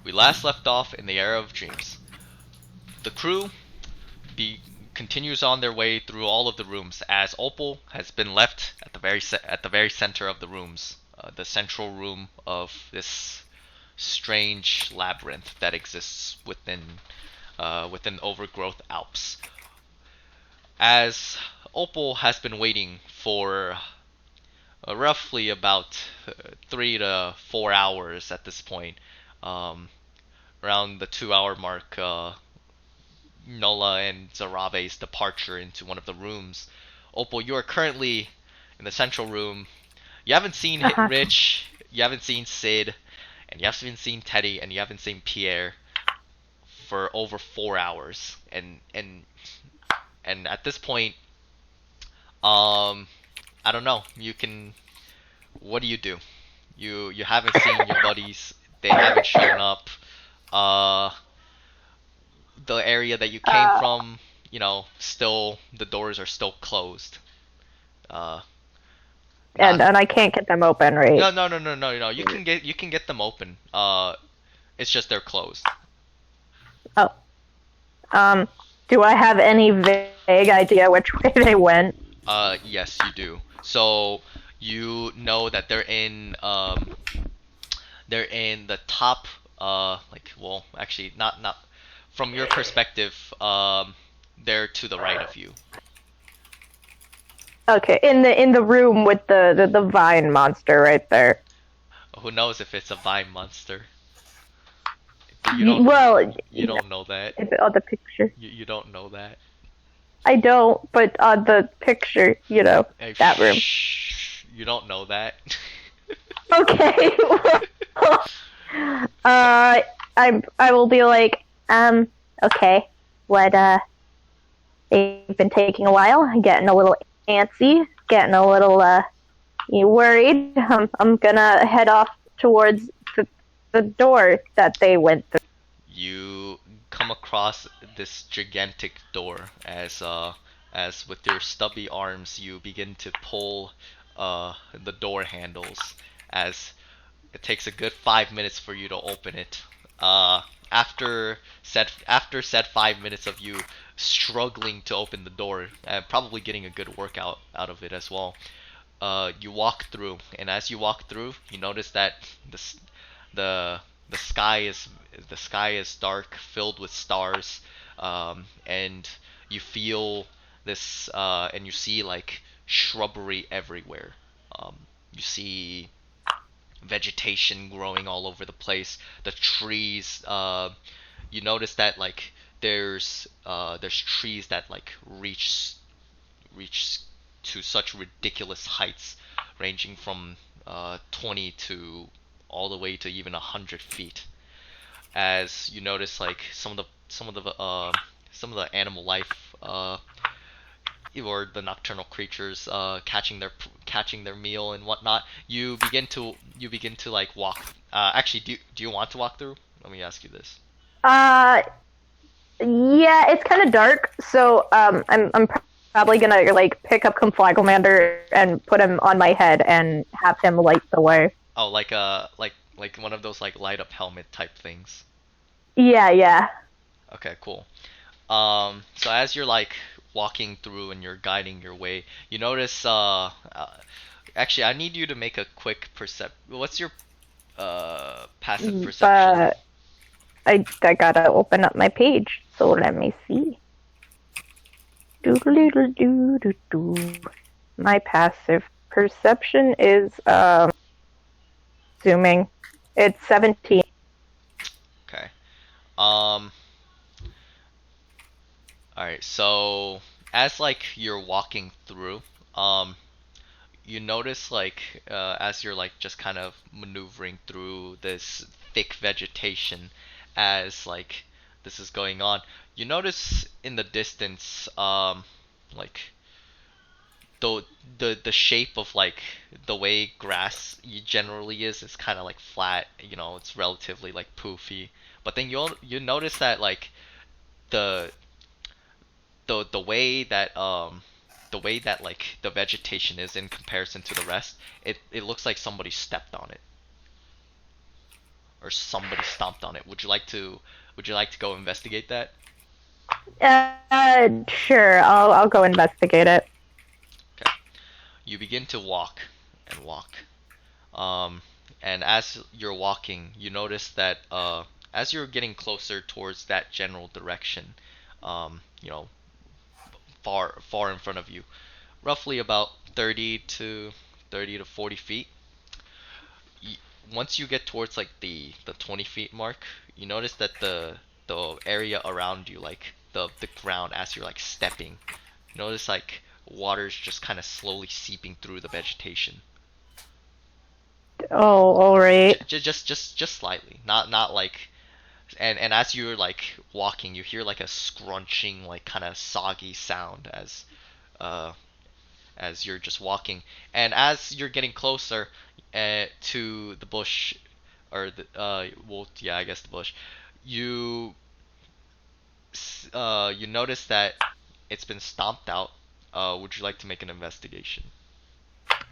We last left off in the era of dreams. The crew be continues on their way through all of the rooms as Opal has been left at the very center of the rooms, the central room of this strange labyrinth that exists within overgrowth Alps. As Opal has been waiting for roughly about 3 to 4 hours at this point, um, around the 2 hour mark, Nola and Zarave's departure into one of the rooms. Opal, you are currently in the central room. You haven't seen Uh-huh. Rich, you haven't seen Sid, and you haven't seen Teddy, and you haven't seen Pierre for over 4 hours. And at this point, um, I don't know. You can. What do you do? You haven't seen your buddies. They haven't shown up. Uh, the area that you came Uh, from, still the doors are still closed. Uh, and not and I can't get them open, right? no no no no no no. You can get them open. It's just they're closed. Oh. Um. Do I have any vague idea which way they went? Yes, you do. So you know that they're in the top. Well, actually, not from your perspective. They're to the right of you. Okay, in the room with the vine monster right there. Who knows if it's a vine monster? You don't. Well, You don't know that. is it on the picture? You don't know that. I don't, but on the picture, Hey, that room. You don't know that. Okay. I will be like, okay, what, they've been taking a while, getting a little antsy, getting a little, worried. I'm gonna head off towards the door that they went through. You come across this gigantic door as with your stubby arms you begin to pull the door handles as it takes a good 5 minutes for you to open it. After said 5 minutes of you struggling to open the door and probably getting a good workout out of it as well, you walk through, and as you walk through, you notice that the the sky is dark, filled with stars, and you feel this, and you see like shrubbery everywhere. You see vegetation growing all over the place. The trees. You notice that like there's trees that like reach to such ridiculous heights, ranging from 20 to all the way to even 100 feet. As you notice, like some of the animal life, or the nocturnal creatures, catching their meal and whatnot. You begin to like walk. Actually, do you want to walk through? Let me ask you this. Uh, yeah, it's kind of dark, so I'm probably gonna like pick up Conflagomander and put him on my head and have him light the way. Oh, like one of those like light up helmet type things. Yeah, yeah. Okay, cool. So as you're like walking through and you're guiding your way, you notice. Actually, I need you to make a quick percep. What's your passive perception? But I gotta open up my page, so let me see. Doodle doo doo doo. My passive perception is zooming. It's 17. Okay. Um. All right. So as like you're walking through, you notice like as you're like just kind of maneuvering through this thick vegetation, as like this is going on, you notice in the distance, like the the shape of like the way grass generally is kind of like flat. It's relatively like poofy. But then you notice that like the the way that like the vegetation is in comparison to the rest, it looks like somebody stepped on it. or somebody stomped on it. Would you like to go investigate that? Sure. I'll go investigate it. Okay. You begin to walk and walk. Um, and as you're walking, you notice that as you're getting closer towards that general direction, you know, far in front of you, roughly about 30 to 40 feet. Y Once you get towards like the 20 feet mark, you notice that the area around you, like the ground as you're like stepping, you notice like water's just kind of slowly seeping through the vegetation. Oh, all right. Just slightly, not like. And as you're like walking, you hear like a scrunching, like kind of soggy sound uh as you're just walking. And as you're getting closer to the bush, or the well, yeah, I guess the bush, you you notice that it's been stomped out. Would you like to make an investigation?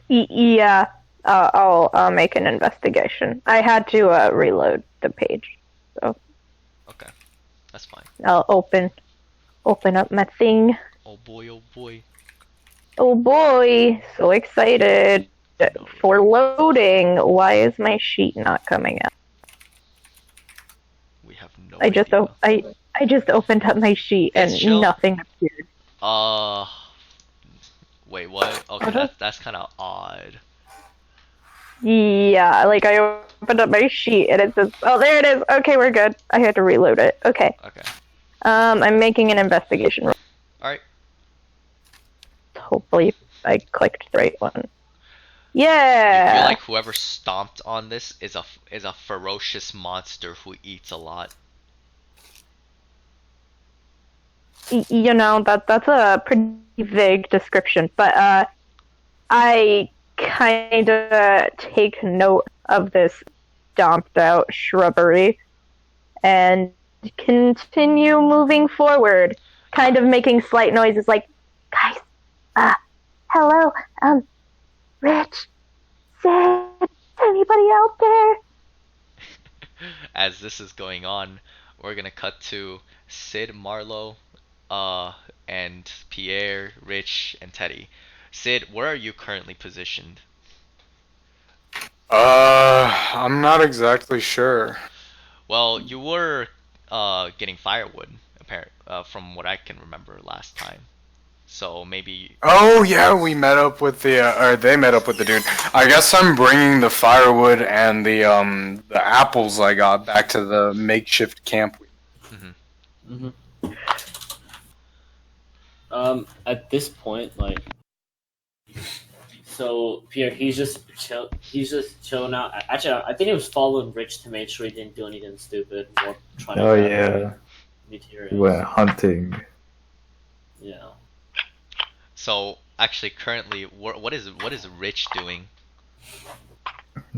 Yeah. I'll make an investigation. I had to reload the page, so Okay, that's fine. I'll open up my thing. Oh boy, oh boy. Oh boy, so excited No, for loading. Why is my sheet not coming out? we have no I just idea. I just opened up my sheet It's and chill. nothing appeared. Uh, Wait, what? Okay, Uh-huh. that's kind of odd. Yeah, like I opened up my sheet and it says, "Oh, there it is. Okay, we're good." I had to reload it. Okay. Okay. I'm making an investigation roll. All right. Hopefully, I clicked the right one. You feel Yeah. like whoever stomped on this is a ferocious monster who eats a lot. You know that's a pretty vague description, but I kind of take note of this stomped out shrubbery and continue moving forward, kind of making slight noises like, guys, uh, hello, Rich, Sid, anybody out there? As this is going on, we're gonna cut to Sid, Marlowe, uh, and Pierre, Rich, and Teddy. Sid, where are you currently positioned? I'm not exactly sure. Well, you were getting firewood, apparent from what I can remember last time. So maybe. Oh yeah, we met up with the, or they met up with the dude. I guess I'm bringing the firewood and the apples I got back to the makeshift camp. Mhm. hmm At this point, like, so Pierre, He's just chilling out. Actually, I think he was following Rich to make sure he didn't do anything stupid or trying to Oh grab yeah, we materials. went hunting. Yeah. So actually, currently, what is Rich doing?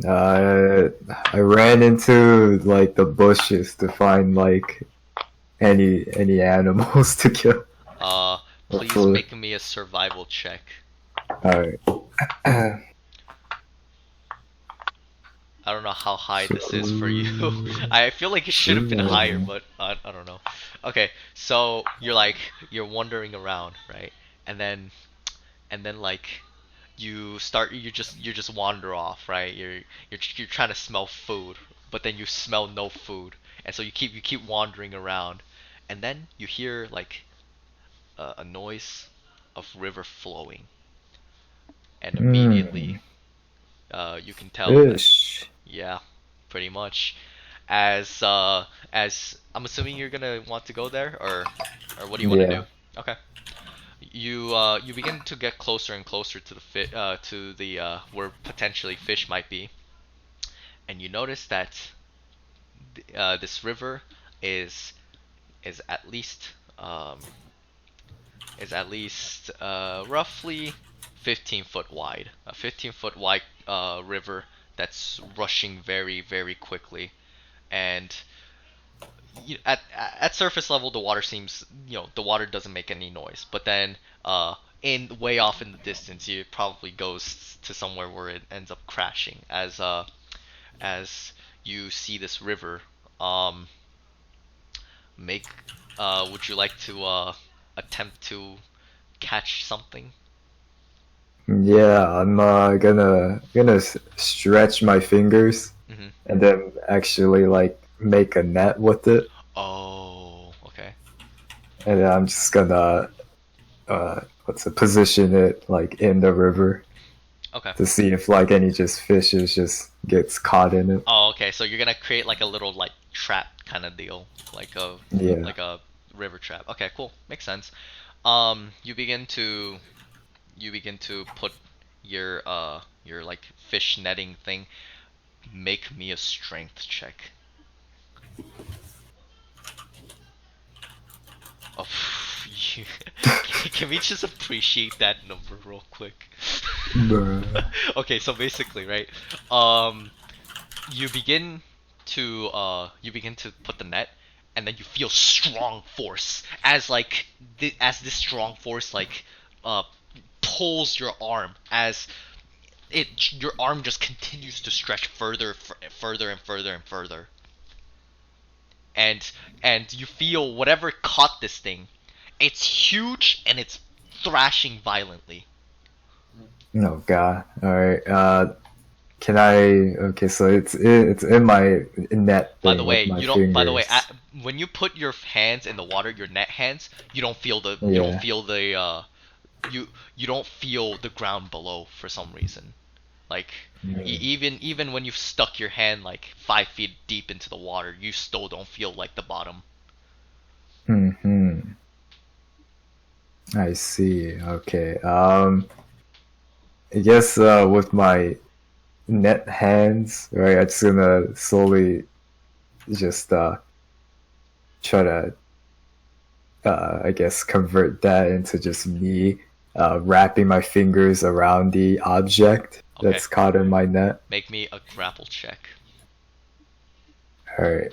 Uh, I ran into like the bushes to find like any animals to kill. Uh, Please Hopefully. make me a survival check. Alright. I don't know how high this is for you. I feel like it should have been higher, but I don't know. Okay, so you're wandering around, right? And then like you just wander off, right? You're trying to smell food, but then you smell no food, and so you keep wandering around, and then you hear like a noise of river flowing, and immediately Hmm. you can tell that. Fish. Yeah, pretty much. As I'm assuming you're gonna want to go there, or what do you want to do? Yeah. Okay. You begin to get closer and closer to the where potentially fish might be, and you notice that this river is is at least um roughly 15 foot wide. A 15-foot wide river that's rushing very quickly. And at surface level, the water seems, the water doesn't make any noise. But then in way off in the distance, it probably goes to somewhere where it ends up crashing as you see this river. Make would you like to attempt to catch something? Yeah, I'm gonna stretch my fingers Hmm. and then actually like make a net with it, Oh, okay. and then I'm just gonna what's it, position it like in the river Okay. to see if like any just fishes just gets caught in it. Oh, okay. So you're gonna create like a little like trap kind of deal, Yeah. like a river trap. Okay, cool. Makes sense. You begin to put your like fish netting thing. Make me a strength check. Oh, you, can we just appreciate that number real quick? Bruh. Okay, so basically, right? Um, you begin you begin to put the net, and then you feel strong force as like as this strong force like uh pulls your arm as your arm just continues to stretch further and further and further, and you feel whatever caught this thing, it's huge and it's thrashing violently. Oh god. All right. Can I? Okay, so it's in my net By the thing way, with my you don't. By the way, fingers. when you put your hands in the water, your net hands, you don't Yeah. feel the you don't feel the ground below for some reason. Like even when you've stuck your hand like 5 feet deep into the water, you still don't feel like the bottom. Hmm. I see. Okay. I guess with my net hands, right? I'm just gonna slowly just try to I guess convert that into just me wrapping my fingers around the object Okay, that's caught in my net. make me a grapple check. All right.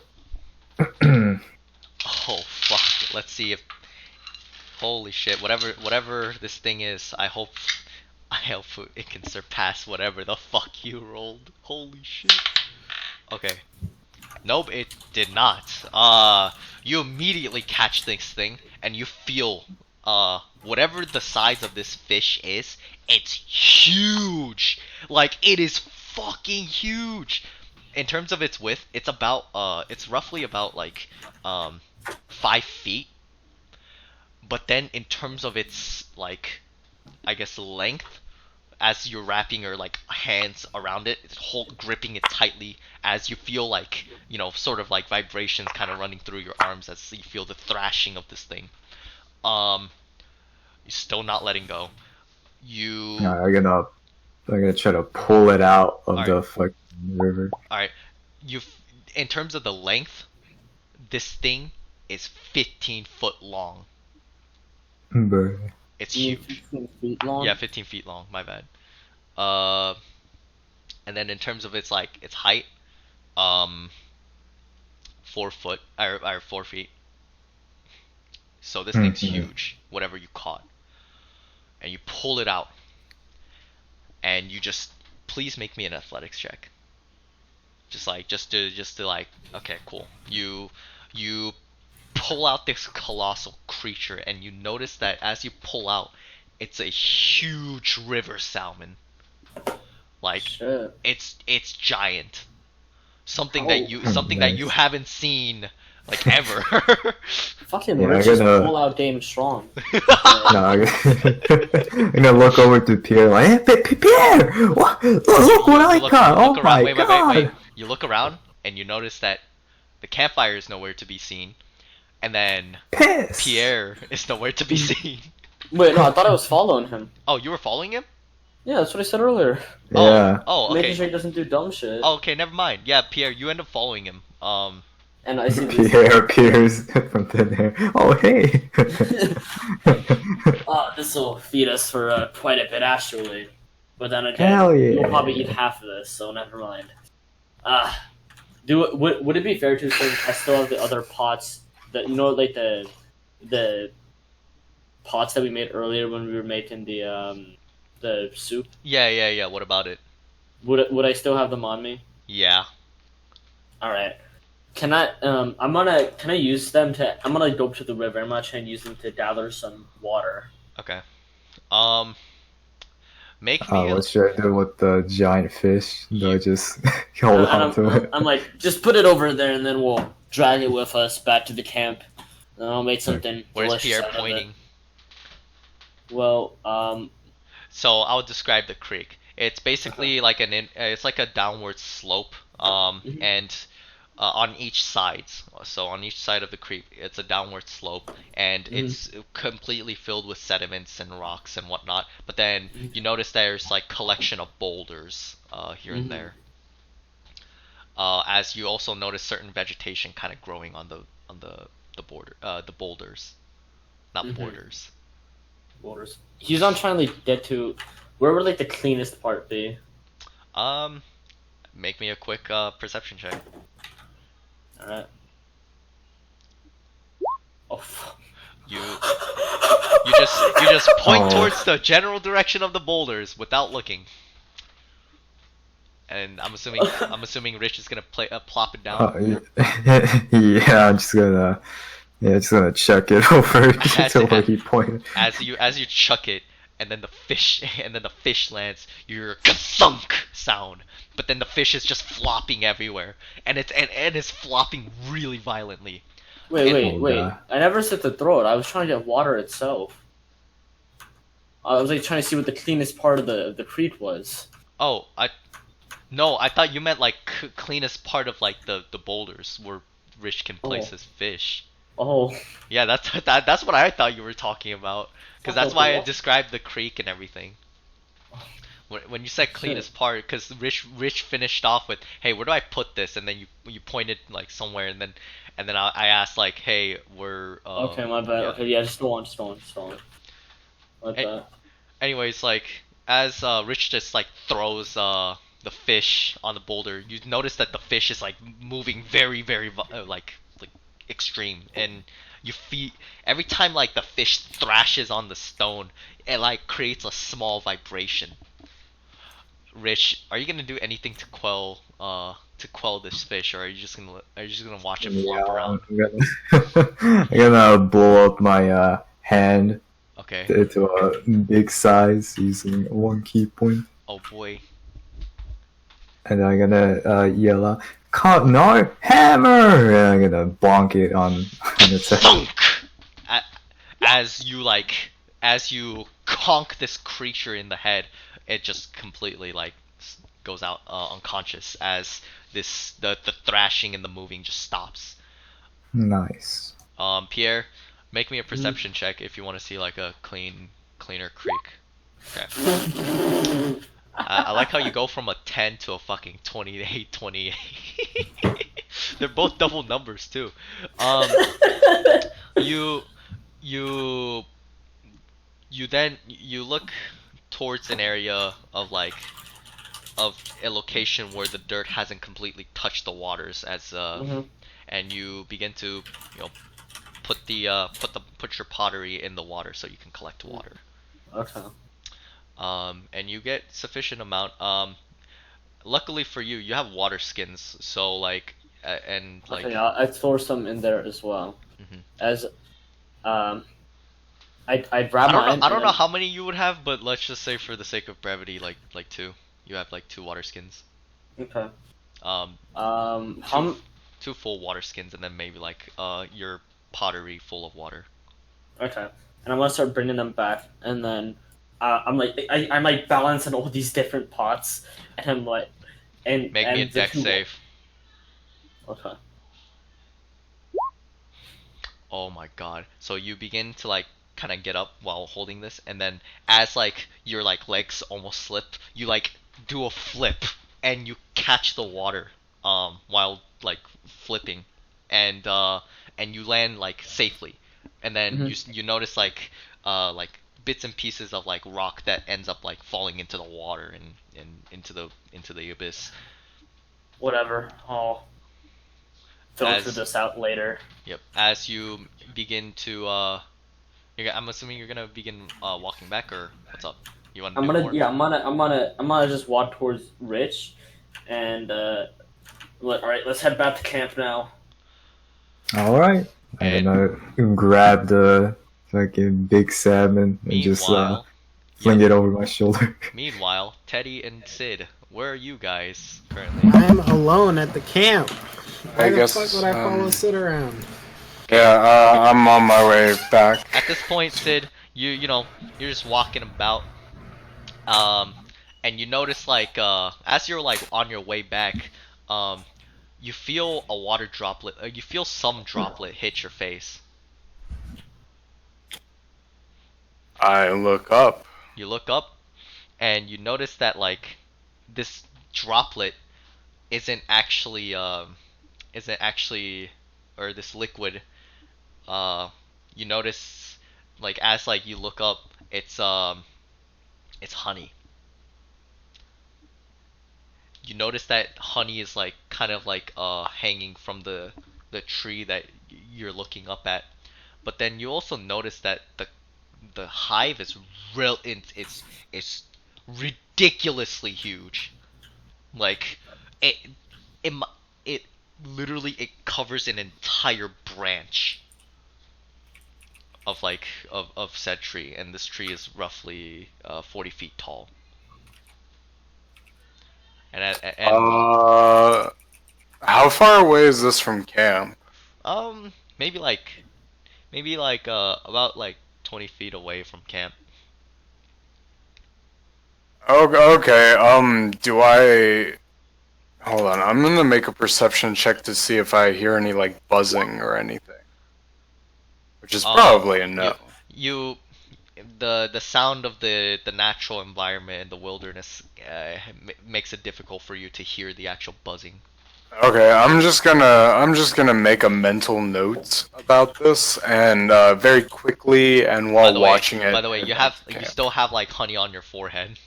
Oh fuck! Let's see if holy shit, whatever this thing is, I hope it can surpass whatever the fuck you rolled. Holy shit. Okay. Nope, it did not. You immediately catch this thing and you feel whatever the size of this fish is, it's huge. Like it is fucking huge. In terms of its width, it's roughly about like um 5 feet. But then in terms of its like I guess length, as you're wrapping your like hands around it, it's gripping it tightly as you feel like sort of like vibrations kind of running through your arms as you feel the thrashing of this thing. Um, you're still not letting go. You I'm gonna try to pull it out all of right, the fucking river. all right. You in terms of the length, this thing is 15 foot long. Bruh. It's You mean huge. 15 feet long? Yeah, 15 feet long. My bad. Uh, and then in terms of its height, um, 4 foot or 4 feet. So this thing's Mhm. huge, whatever you caught. And you pull it out. And you just please make me an athletics check. Just to like okay, cool. You pull out this colossal creature and you notice that as you pull out, it's a huge river salmon. Like Shit. it's giant. Oh, Something that you Nice. haven't seen like ever. fucking Yeah, Rich I'm is gonna- full out game strong. No, I'm gonna look over to Pierre like, hey, Pierre! What? Look what I caught! Oh around, my wait, god! wait. You look around and you notice that the campfire is nowhere to be seen, and then Piss! Pierre is nowhere to be seen. Wait, no, I thought I was following him. Oh, you were following him? Yeah, that's what I said earlier. Yeah. Oh, Making okay. sure he doesn't do dumb shit. Oh, okay, never mind. Yeah, Pierre, you end up following him. And I see this. Pierre appears from thin air. Oh, hey! Oh, this will feed us for quite a bit actually. But then again, Hell yeah. we'll probably eat half of this, so never mind. Would it be fair to assume I still have the other pots that like the pots that we made earlier when we were making the soup? yeah. What about it? Would I still have them on me? Yeah. All right. Can I? Can I use them to? I'm gonna go up to the river. I'm gonna try and use them to gather some water. Okay. Um, make me a What should I do with the giant fish? Do I you, just hold And on to it? I'm like, just put it over there, and then we'll drag it with us back to the camp. And I'll make something where's delicious Pierre out of it. pointing? Well, So I'll describe the creek. It's basically like it's like a downward slope, Mhm. and on each side. So on each side of the creek, it's a downward slope, and Mhm. it's completely filled with sediments and rocks and whatnot. But then Mhm. you notice there's like collection of boulders here and Mhm. there. As you also notice certain vegetation kind of growing on the border, the boulders, not Mhm. borders. Waters. He's not trying to like, get to. Where would like the cleanest part be? Um, make me a quick perception check. All right. Oh. Fuck. You you just point Oh. towards the general direction of the boulders without looking. And I'm assuming Rich is gonna plop it down Yeah, just gonna check it over As- to where he pointed. as you chuck it, and then the fish lands. You hear a thunk sound, but then the fish is just flopping everywhere, and it's flopping really violently. Wait. God. I never said to throw it. I was trying to get water itself. I was like trying to see what the cleanest part of the creek was. Oh, I thought you meant like cleanest part of like the boulders where Rich can place Oh. his fish. Oh. Yeah, that's what I thought you were talking about. Because that's why I What? described the creek and everything. When you said cleanest part, because Rich finished off with, "Hey, where do I put this?" And then you pointed like somewhere, and then I asked like, "Hey, where?" Okay, my bad. yeah. Okay, yeah, just go on. Like Hey. that. Anyways, like as Rich just like throws the fish on the boulder, you notice that the fish is like moving very like extreme, and you feel every time like the fish thrashes on the stone, it like creates a small vibration. Rich, are you gonna do anything to quell this fish, or are you just gonna watch it Yeah, flop around? I'm gonna blow up my hand Okay. into a big size using one key point, Oh boy. and I'm gonna yell out, "Cut no hammer!" And I'm gonna bonk it on its head. Thunk! A- as you conk this creature in the head, it just completely like goes out unconscious as the thrashing and the moving just stops. Nice. Pierre, make me a perception check if you want to see like a cleaner creek. Okay. I like how you go from a 10 to a fucking 28, 28. They're both double numbers too. You you you look towards an area of a location where the dirt hasn't completely touched the waters Mhm. and you begin to put your pottery in the water so you can collect water. Okay. And you get sufficient amount. Luckily for you, you have water skins, so like and like Okay, I throw some in there as well. Mhm. As I grab I don't mine. know. I don't and know how many you would have, but let's just say for the sake of brevity, like two. You have like two water skins. then- Okay. Um, How? two full water skins, and then maybe like your pottery full of water. Okay. And I'm gonna start bringing them back, and then I'm like I'm like balancing all these different pots, and I'm like, and Make and me a the deck two- save. Okay. Oh my god. So you begin to like kind of get up while holding this, and then as like your like legs almost slip, you like do a flip and you catch the water while like flipping, and you land like safely. And then you notice like bits and pieces of like rock that ends up like falling into the water and into the abyss. Whatever. I'll filter As this out later. Yep. As you begin to I'm assuming you're gonna begin walking back, or what's up? You want to I'm do gonna more? yeah. I'm gonna just walk towards Rich, and Alright, let's head back to camp now. Alright. And And I grab the fucking big salmon and just meanwhile, fling yeah, it over my shoulder. meanwhile, Teddy and Sid, where are you guys currently? I'm alone at the camp. Why I the guess, fuck would I follow Sid around? Yeah, I'm on my way back. At this point, Sid, you know, you're just walking about, and you notice like as you're like on your way back, you feel a water droplet. You feel some droplet hit your face. I look up. You look up, and you notice that like this droplet isn't actually isn't actually or this liquid. You notice like as like you look up, it's honey. You notice that honey is like kind of like hanging from the tree that you're looking up at. But then you also notice that the hive is it's ridiculously huge. Like it it it literally it covers an entire branch of like of said tree, and this tree is roughly 40 feet tall. And How far away is this from camp? maybe like about like 20 feet away from camp. Okay, do I... Hold on, I'm gonna make a perception check to see if I hear any, like, buzzing or anything. Which is probably a no. You the sound of the natural environment in the wilderness makes it difficult for you to hear the actual buzzing. Okay, I'm just gonna make a mental note about this, and very quickly, and while watching it. By the way, you still have like honey on your forehead.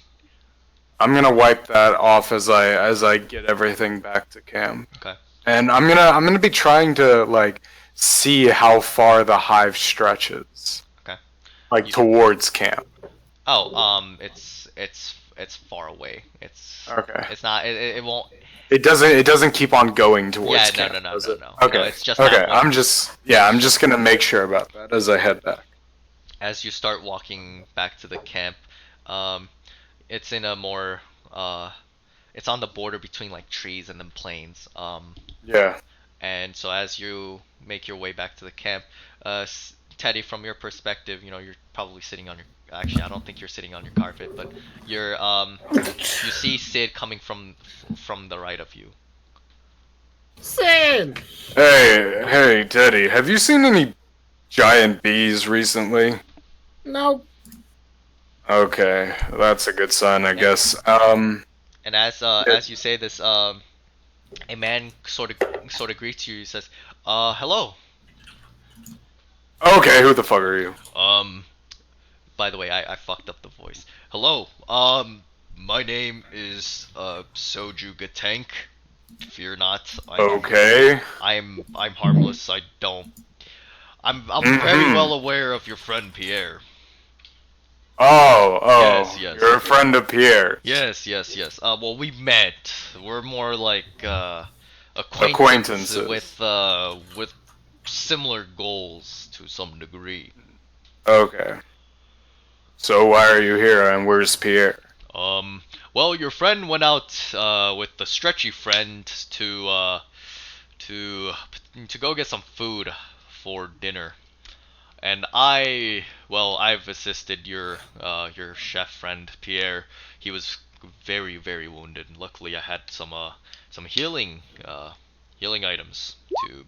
I'm gonna wipe that off as I get everything back to camp. Okay. And I'm gonna be trying to like see how far the hive stretches. Okay. Like towards camp. Oh, it's far away. Okay. It's not. It won't. It doesn't keep on going towards camp. No. Okay. No, it's just okay. that one. I'm just gonna make sure about that as I head back. As you start walking back to the camp, it's in a more it's on the border between like trees and then plains. Yeah. And so as you make your way back to the camp, Teddy, from your perspective, you know you're probably sitting on your. Actually, I don't think you're sitting on your carpet, but you're you see Sid coming from the right of you. Sid! Hey, Teddy, have you seen any giant bees recently? Nope. Okay, that's a good sign, I guess. And as you say this, a man sort of greets you. He says, hello. Okay, who the fuck are you? By the way, I fucked up the voice. Hello. My name is Soju Gatank. Fear not. Okay. I'm harmless. I'm very well aware of your friend Pierre. Oh, Yes. you're a friend of Pierre. Yes. Well, we met. We're more like Acquaintances. with similar goals to some degree. Okay. So why are you here, and where's Pierre? Well, your friend went out with the stretchy friend to go get some food for dinner. And I've assisted your chef friend Pierre. He was very, very wounded. Luckily, I had some healing items to.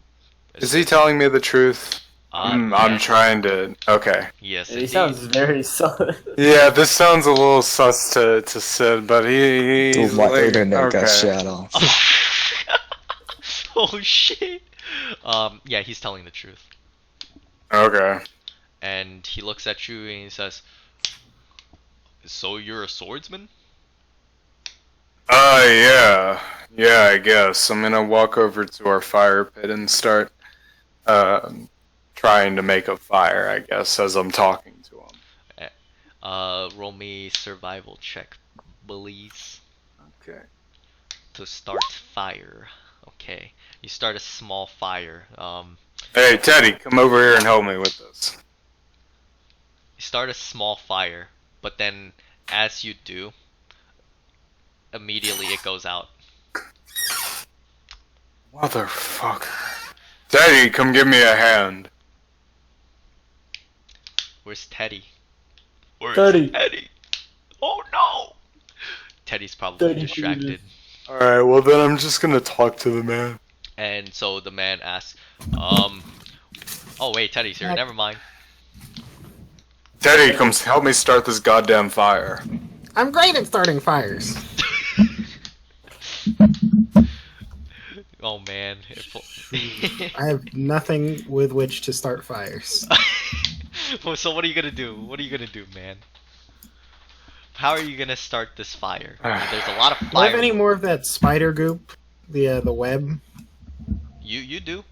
Is he telling me the truth? I'm trying to. Okay. Yes, He indeed. sounds very solid. Yeah, this sounds a little sus to Sid, but he's my like, internet got okay. shut off. Oh shit. Yeah, he's telling the truth. Okay. And he looks at you and he says, "So you're a swordsman?" Yeah. Yeah, I guess. I'm gonna walk over to our fire pit and start, trying to make a fire, I guess, as I'm talking to him. Roll me survival check, please, Okay. to start fire. Okay. You start a small fire. Hey, Teddy, come over here and help me with this. You start a small fire, but then as you do, immediately it goes out. Motherfucker. Teddy, come give me a hand. Where's Teddy? Where's Teddy. Teddy? Oh no! Teddy's probably Teddy, distracted. Alright, well then I'm just gonna talk to the man. And so the man asks, oh wait, Teddy's here, never mind. Teddy, come help me start this goddamn fire. I'm great at starting fires. Oh man. I have nothing with which to start fires. Well, so what are you gonna do? What are you gonna do, man? How are you gonna start this fire? I mean, there's a lot of Do I have fire. any more of that spider goop? The web? You do?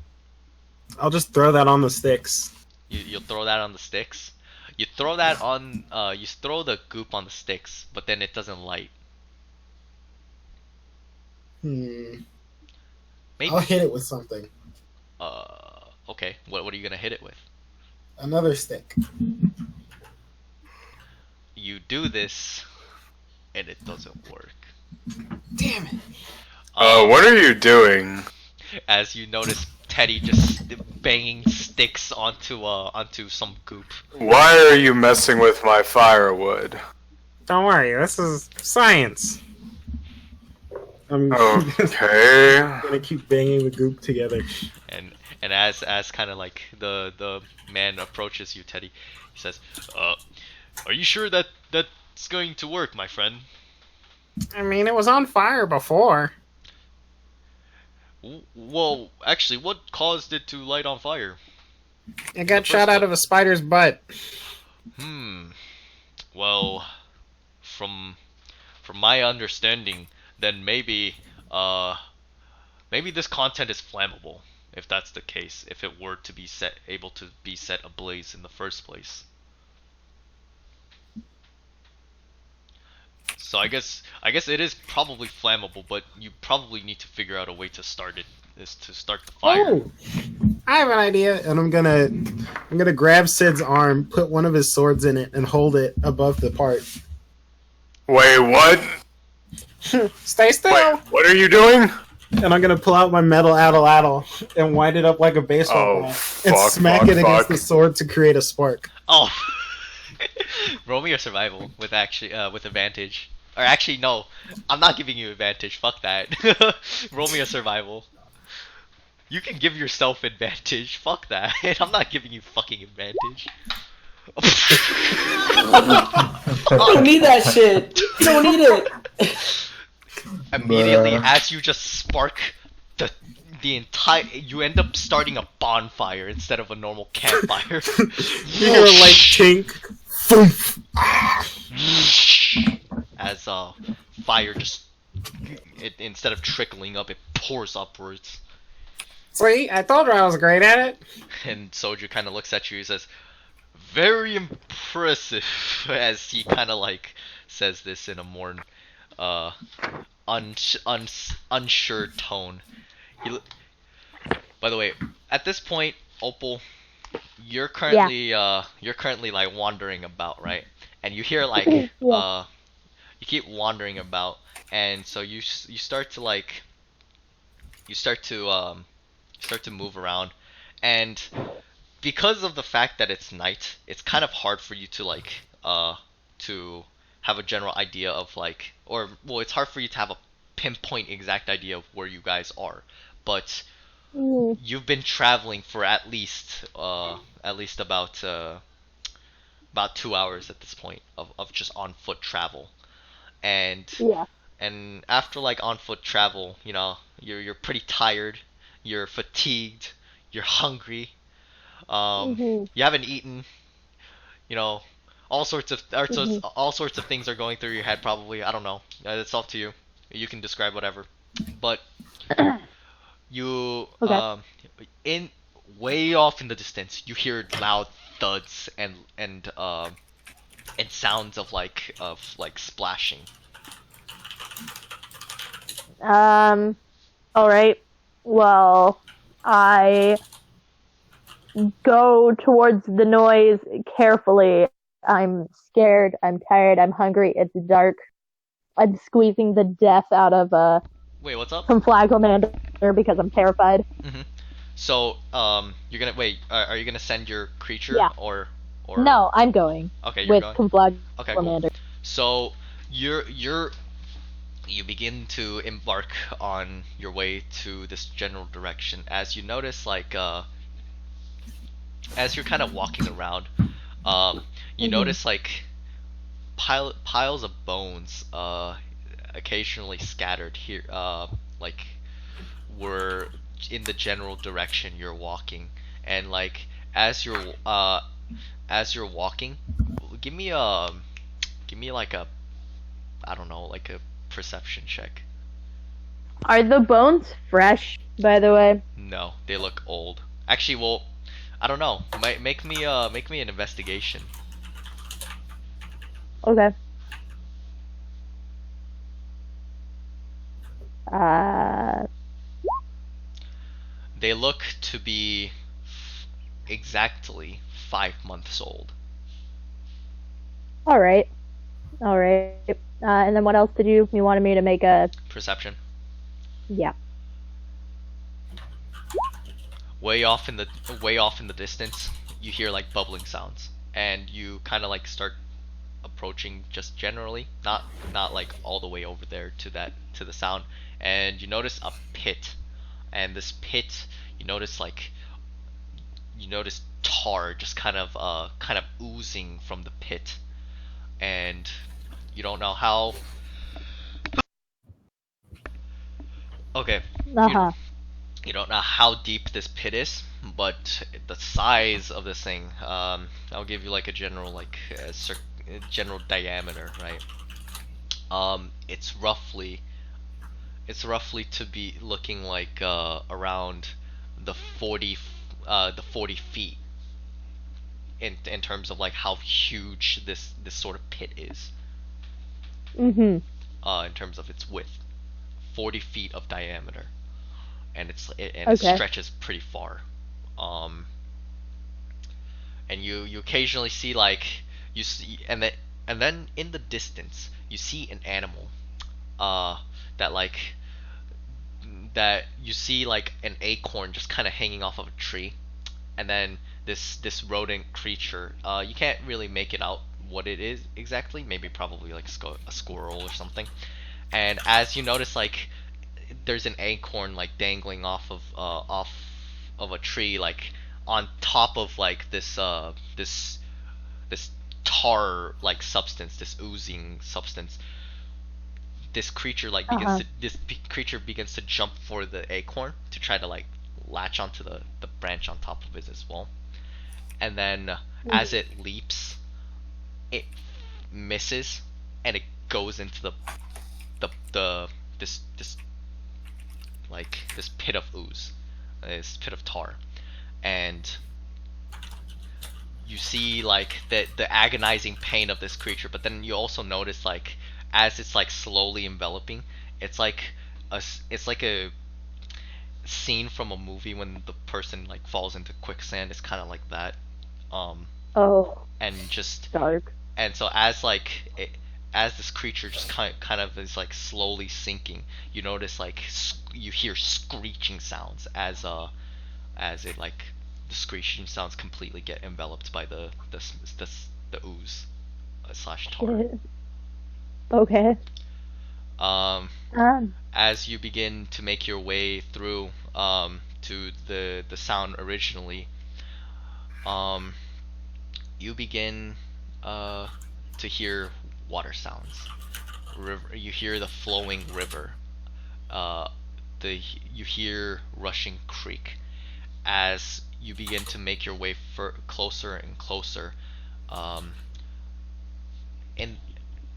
I'll just throw that on the sticks. You'll throw that on the sticks. You throw that on. You throw the goop on the sticks, but then it doesn't light. Maybe. Maybe. I'll hit it with something. Okay. What are you gonna hit it with? Another stick. You do this, and it doesn't work. Damn it. What are you doing? As you notice Teddy just banging sticks onto some goop. Why are you messing with my firewood? Don't worry, this is science. I'm Okay. gonna keep banging the goop together. And as kind of like the man approaches you, Teddy, he says, "Are you sure that that's going to work, my friend?" I mean, it was on fire before. Well, actually, what caused it to light on fire? It got shot out of a spider's butt. Well, from my understanding, then maybe this content is flammable. If that's the case, if it were to be able to be set ablaze in the first place. So I guess it is probably flammable, but you probably need to figure out a way to start the fire. Oh, I have an idea, and I'm gonna grab Sid's arm, put one of his swords in it, and hold it above the part. Wait, what? Stay still. Wait, what are you doing? And I'm gonna pull out my metal addle and wind it up like a baseball bat and smack it against the sword to create a spark. Oh. Roll me your survival with advantage. Or actually, no. I'm not giving you advantage. Fuck that. Roll me a survival. You can give yourself advantage. Fuck that. I'm not giving you fucking advantage. I don't need that shit. You don't need it. Immediately, as you just spark the entire, you end up starting a bonfire instead of a normal campfire. You hear a light tink. As fire just, instead of trickling up, it pours upwards. See, I told her I was great at it. And Soju kind of looks at you. He says, "Very impressive." As he kind of like says this in a more unsure tone. By the way, at this point, Opal, you're currently like wandering about, right? And you hear like you keep wandering about, and so you start to move around, and because of the fact that it's night, it's kind of hard for you to like to have a general idea of like, or well, it's hard for you to have a pinpoint exact idea of where you guys are, but you've been traveling for at least about 2 hours at this point of just on foot travel, and after like on foot travel, you know, you're pretty tired, you're fatigued, you're hungry, you haven't eaten, you know, all sorts of things are going through your head probably. I don't know. It's up to you. You can describe whatever, but you in way off in the distance, you hear loud thuds and sounds of like splashing. All right. Well, I go towards the noise carefully. I'm scared, I'm tired, I'm hungry, it's dark. I'm squeezing the death out of Wait, what's up? some Flagellamander because I'm terrified. Hmm. So, you're gonna wait. Are you gonna send your creature Yeah. or? No, I'm going Okay, you're with going. Okay, cool. Conflagellamander. So you begin to embark on your way to this general direction as you notice as you're kind of walking around, you notice like piles of bones occasionally scattered here, like were in the general direction you're walking, and like as you're uh as you're walking, give me like a, I don't know, like a perception check. Are the bones fresh, by the way? No, they look old. Actually, well, I don't know. Make me an investigation. Okay. Uh, They look to be exactly 5 months old. all right, all right. And then what else did you wanted me to make a? Perception. Yeah. Way off in the distance, you hear like bubbling sounds, and you kind of like start approaching just generally, not like all the way over there to the sound, and you notice a pit, and this pit, you notice like you notice tar just kind of oozing from the pit, and you don't know how. Okay, Uh you huh. you don't know how deep this pit is, but the size of this thing, I'll give you like a general general diameter, right? It's roughly to be looking like around the 40 feet in terms of like how huge this sort of pit is, Mhm. in terms of its width, 40 feet of diameter, and it Okay. stretches pretty far. Um, and you occasionally see like you see and then in the distance you see an animal, uh that like that you see like an acorn just kind of hanging off of a tree, and then this rodent creature, you can't really make it out what it is exactly, maybe probably like a squirrel or something. And as you notice like there's an acorn like dangling off of a tree, like on top of like this tar like substance, this oozing substance. Uh huh. This creature begins to jump for the acorn to try to like latch onto the branch on top of it as well. And then as it leaps, it misses, and it goes into the this this pit of ooze, this pit of tar, and you see like the agonizing pain of this creature. But then you also notice like as it's like slowly enveloping, it's like it's like a scene from a movie when the person like falls into quicksand. It's kind of like that. Um, Oh, and just dark. and so as this creature just kind of is like slowly sinking, you notice like you hear screeching sounds as it like the screeching sounds completely get enveloped by the, the ooze, slash tar. Shit. Okay. Um, Um. as you begin to make your way through to the sound originally, um, you begin uh, to hear water sounds. You hear the flowing river. Uh, you hear rushing creek as you begin to make your way closer and closer. Um, and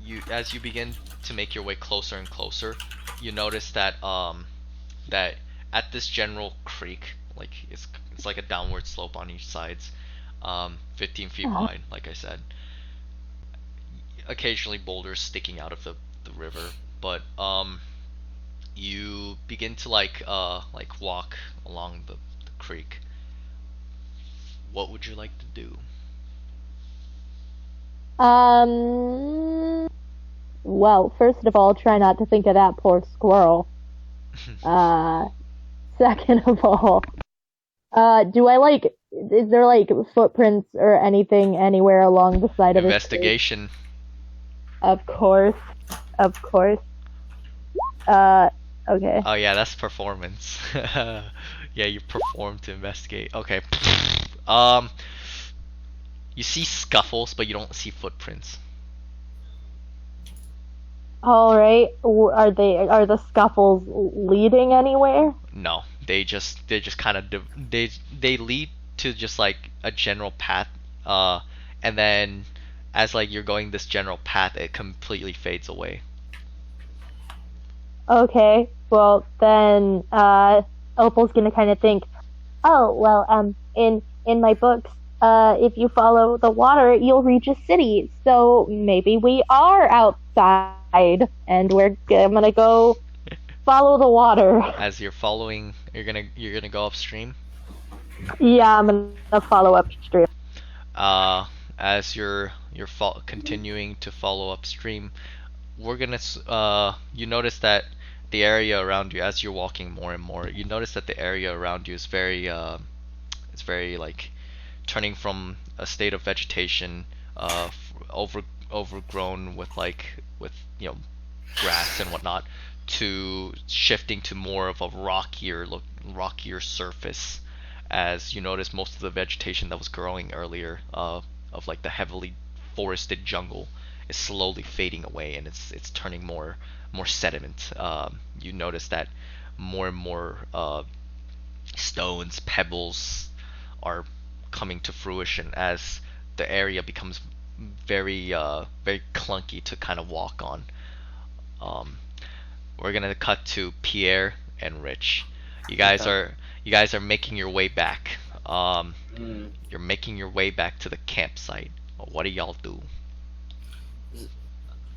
you as you begin to make your way closer and closer, you notice that at this general creek, like it's like a downward slope on each sides, 15 feet Uh-huh. wide, like I said. Occasionally boulders sticking out of the river, but You begin to walk along the creek. What would you like to do? Well, first of all, try not to think of that poor squirrel. Second of all, do I is there footprints or anything anywhere along the side of this creek? Investigation. Of course. Okay. Oh yeah, that's performance. Yeah, you perform to investigate. Okay. Um, you see scuffles, but you don't see footprints. All right. Are the scuffles leading anywhere? No, they just kind of they lead to just like a general path. And then as like you're going this general path, it completely fades away. Okay. Well, then Opal's gonna kind of think, oh well, in my books, if you follow the water, you'll reach a city. So maybe we are outside, and I'm gonna go follow the water. As you're following, you're gonna go upstream. Yeah, I'm gonna follow upstream. As you're continuing to follow upstream, we're gonna you notice that the area around you, as you're walking more and more, you notice that the area around you is it's very like turning from a state of vegetation, overgrown with grass and whatnot, to shifting to more of a rockier surface. As you notice, most of the vegetation that was growing earlier, of like the heavily forested jungle, is slowly fading away, and it's turning more sediment. You notice that more and more stones, pebbles are coming to fruition as the area becomes very clunky to kind of walk on. Um, we're gonna cut to Pierre and Rich. You guys are making your way back. You're making your way back to the campsite. What do y'all do?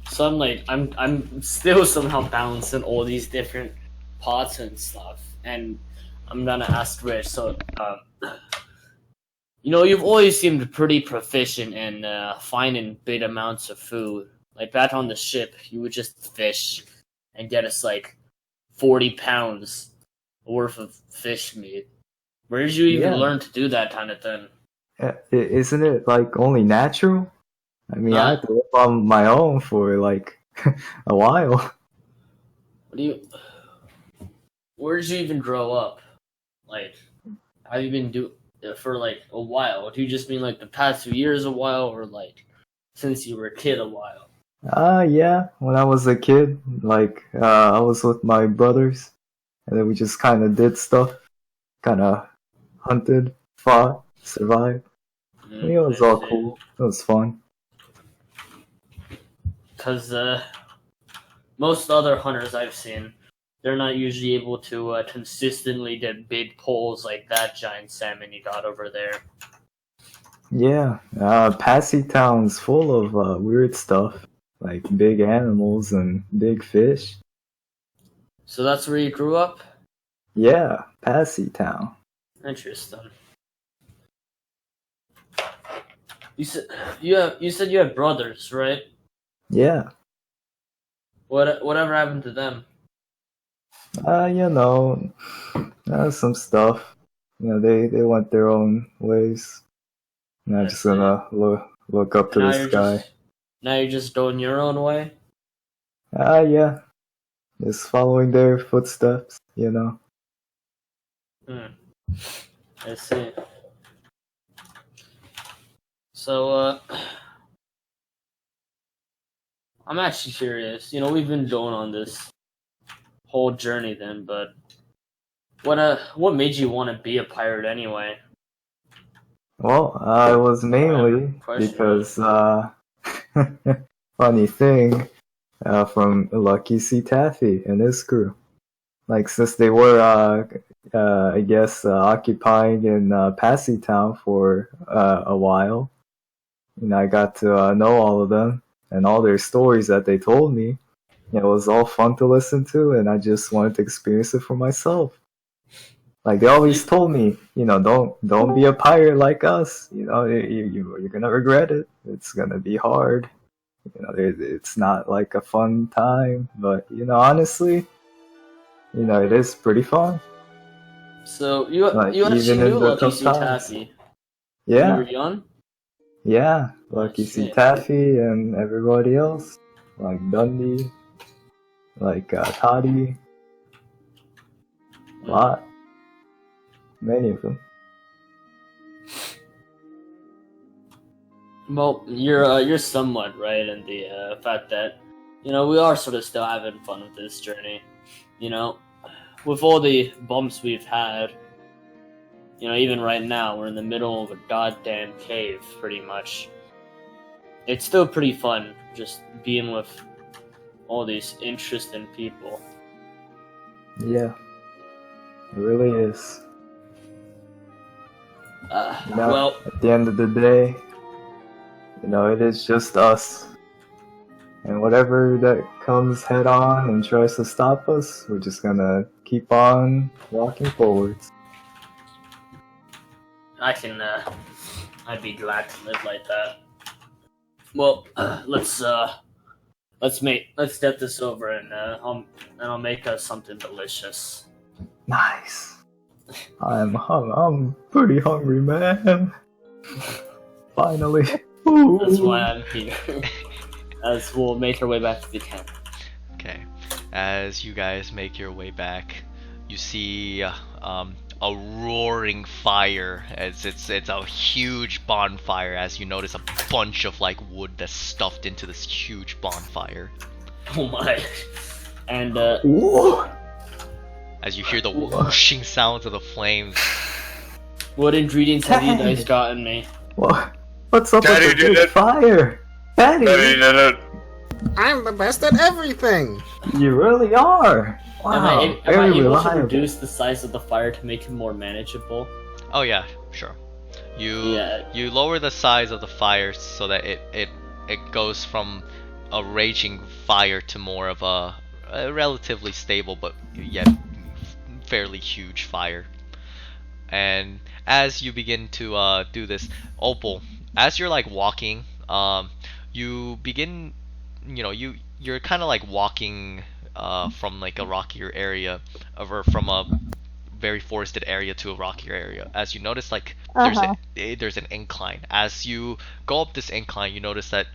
So I'm still somehow balancing all these different pots and stuff, and I'm gonna ask Rich. So, you've always seemed pretty proficient in finding big amounts of food. Like back on the ship, you would just fish and get us like 40 pounds worth of fish meat. Where did you even learn to do that kind of thing? Isn't it like only natural? I mean, I had to live on my own for like a while. Where did you even grow up? Like, have you been for like a while? Do you just mean like the past few years a while, or like since you were a kid a while? Yeah. When I was a kid, like I was with my brothers, and then we just kind of did stuff, kind of hunted, fought, survived. It was all cool. It was fun. Because most other hunters I've seen, they're not usually able to consistently get big pulls like that giant salmon you got over there. Yeah, Passy Town's full of weird stuff, like big animals and big fish. So that's where you grew up? Yeah, Passy Town. Interesting. You said you have brothers, right? Yeah. Whatever happened to them? Some stuff. They went their own ways. And I'm just gonna look up to the sky. Now you're just going your own way? Yeah. Just following their footsteps, I see. So, I'm actually curious. We've been going on this whole journey then, but what made you want to be a pirate anyway? Well, it was mainly because, funny thing, from Lucky C. Taffy and his crew. Like, since they were, I guess, occupying in Passy Town for a while, I got to know all of them and all their stories that they told me. It was all fun to listen to, and I just wanted to experience it for myself. Like they always told me, don't be a pirate like us. You're gonna regret it. It's gonna be hard. It's not like a fun time, but honestly, it is pretty fun. So you Like you actually even in knew the Lucky tough C. times. Taffy when you Yeah, were young? yeah. Lucky C. shit. Taffy and everybody else, like Dundee, like Toddy, a lot, many of them. Well, you're somewhat right in the fact that we are sort of still having fun with this journey. With all the bumps we've had, even right now we're in the middle of a goddamn cave, pretty much. It's still pretty fun just being with all these interesting people. Yeah, it really is. Well, At the end of the day, it is just us. And whatever that comes head on and tries to stop us, we're just gonna keep on walking forwards. I'd be glad to live like that. Well, let's step this over and I'll make us something delicious. Nice. I'm pretty hungry, man. Finally. That's why I'm here. As we'll make our way back to the camp. Okay. As you guys make your way back, you see a roaring fire. As it's a huge bonfire. As you notice a bunch of like wood that's stuffed into this huge bonfire. Oh my! And Whoa. As you hear the whooshing sounds of the flames. what ingredients have you Hey. guys gotten me? What's up Daddy with the did big it. fire? Daddy, Daddy did it. I'm the best at everything. you really are. Wow, Am I very able to reliable. reduce the size of the fire to make it more manageable? Oh yeah, sure. Yeah. You lower the size of the fire so that it goes from a raging fire to more of a relatively stable but yet fairly huge fire. And as you begin to do this, Opal, as you're like walking, you begin, you're kind of like walking from like a rockier area, or from a very forested area to a rockier area. As you notice, like there's an incline. As you go up this incline, you notice that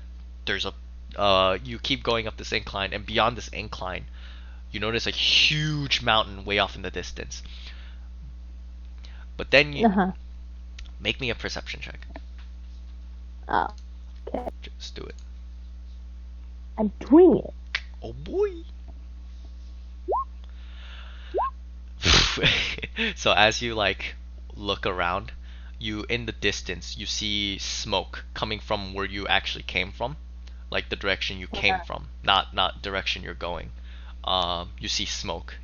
there's a you keep going up this incline, and beyond this incline, you notice a huge mountain way off in the distance. But then you make me a perception check. Oh, okay. Just do it. I'm doing it. Oh boy. So as you like look around, you in the distance you see smoke coming from where you actually came from, like the direction you came from, not direction you're going. You see smoke.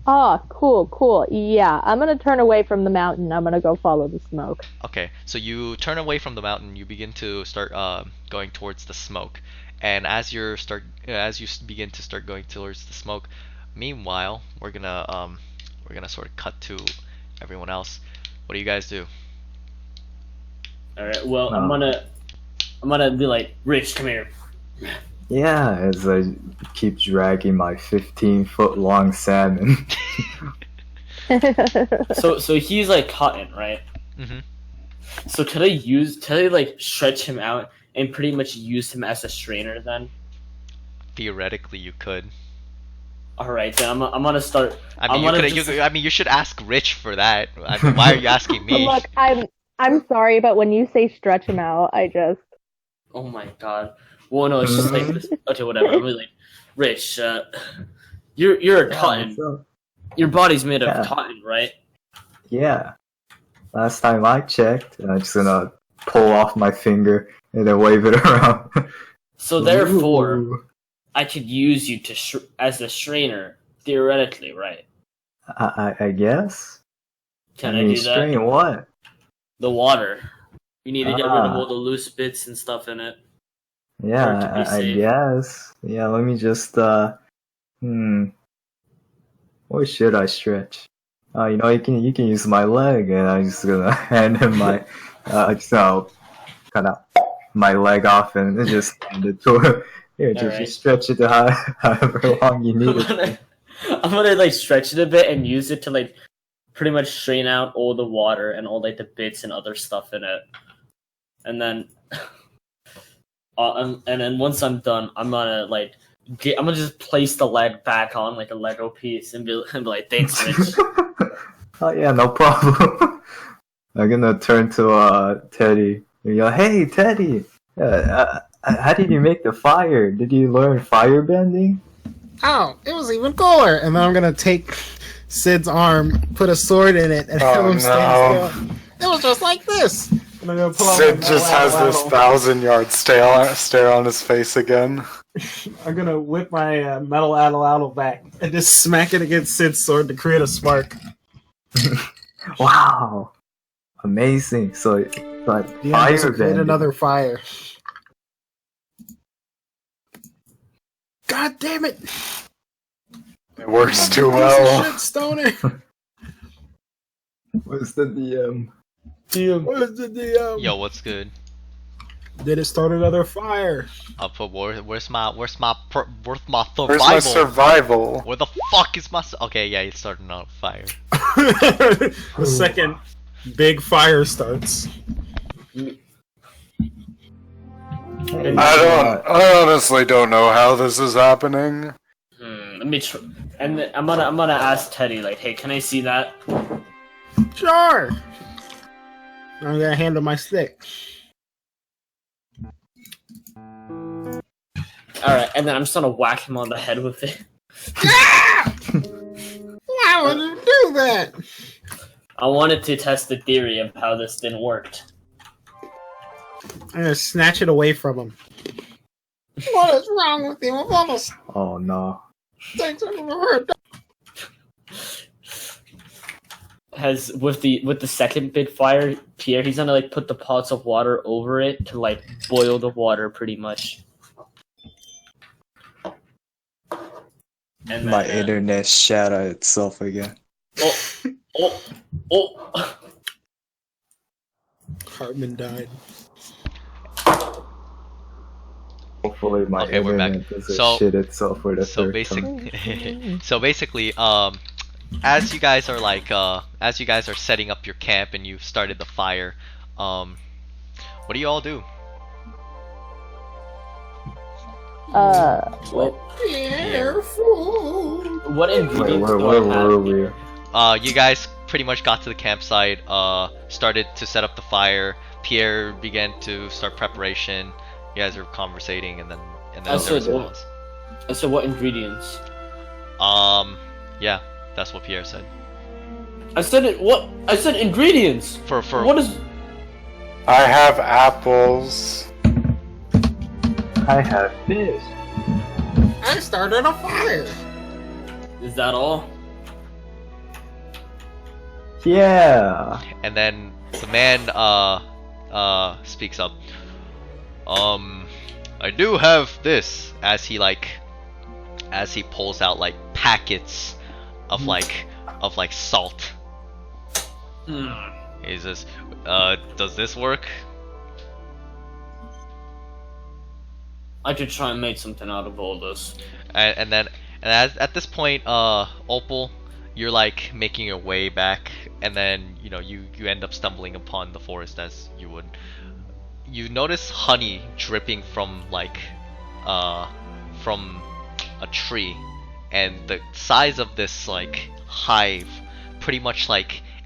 Oh, cool. Yeah, I'm gonna turn away from the mountain. I'm gonna go follow the smoke. Okay, so you turn away from the mountain. You begin to start going towards the smoke, and as you begin to start going towards the smoke, meanwhile we're gonna sort of cut to everyone else. What do you guys do? All right. Well, I'm gonna be like, Rich, come here. Yeah, as I keep dragging my 15-foot long salmon. So he's like cotton, right? Mhm. So could I like stretch him out and pretty much use him as a strainer then? Theoretically, you could. All right, then I'm gonna start. I mean, I'm gonna just- you should ask Rich for that. I mean, why are you asking me? Look, I'm sorry, but when you say stretch him out, I just Oh my god. Well, no, it's just like this. Okay, whatever. I'm really like, Rich, you're a cotton. Your body's made of Yeah. cotton, right? Yeah. Last time I checked, I'm just gonna pull off my finger and then wave it around. So therefore, Ooh. I could use you as a strainer, theoretically, right? I guess. Can I do that? Strain what? The water. You need to get rid of all the loose bits and stuff in it. Yeah, Or to be I safe. guess. Yeah, let me just what should I stretch? You can use my leg, and I'm just gonna hand him my just kind of my leg off and just hand it to him. Here, just Alright. stretch it to however long you need it. I'm gonna like stretch it a bit and use it to like pretty much strain out all the water and all like the bits and other stuff in it. And then and then once I'm done, I'm gonna just place the leg back on like a Lego piece and be like, thanks, Rich. Oh yeah, no problem. I'm gonna turn to Teddy. And go, hey Teddy, how did you make the fire? Did you learn fire bending? Oh, it was even cooler. And then I'm gonna take Sid's arm, put a sword in it, and have him stand still. It was just like this. And I'm gonna pull out Sid my just has this 1,000-yard stare on his face again. I'm gonna whip my metal addle back and just smack it against Sid's sword to create a spark. Wow, amazing! So, but Yeah, just fire create bending. another fire. God damn it! It works too Piece of well. shit, Stoner. What's the DM? What is the DM? Yo, what's good? Did it start another fire? But where's my survival? Where's my survival? Where the fuck is my? Okay, yeah, it's starting on fire. The second big fire starts. I honestly don't know how this is happening. Let me try. And then I'm gonna ask Teddy like, hey, can I see that? Sure. I'm gonna handle my stick. Alright, and then I'm just gonna whack him on the head with it. Why would you do that? I wanted to test the theory of how this thing worked. I'm gonna snatch it away from him. What is wrong with you? Of all the Oh no! things I've ever heard. Has with the second big fire, Pierre, he's gonna like put the pots of water over it to like boil the water pretty much. And then, My internet shattered itself again. Oh! Heartman died. Hopefully my Okay, we're back. internet doesn't So- shit itself for the So third time. basically, as you guys are as you guys are setting up your camp and you've started the fire, what do you all do? Careful. What Wait, ingredients where do I were have? we? You guys pretty much got to the campsite, started to set up the fire. Pierre began to start preparation. You guys are conversating, and then I there was said a what? pause. So what ingredients? Yeah, that's what Pierre said. I said it. What? I said ingredients. For What is? I have apples. I have fish. I started a fire. Is that all? Yeah. And then the man speaks up. I do have this, as he pulls out like packets of salt. He says, does this work? I could try and make something out of all this. And at this point, Opal, you're like making your way back, and then you end up stumbling upon the forest as you would. You notice honey dripping from from a tree, and the size of this hive pretty much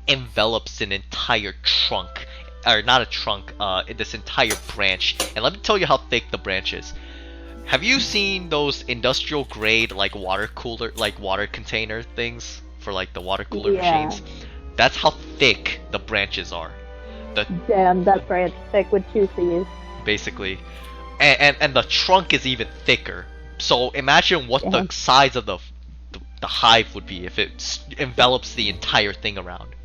envelops an entire trunk, or not a trunk, this entire branch. And let me tell you how thick the branch is. Have you seen those industrial grade water cooler, water container things for the water cooler Yeah. machines? That's how thick the branches are. Damn, that branch thick with two C's. Basically, and the trunk is even thicker. So imagine what the Damn. size of the hive would be if it envelops the entire thing around.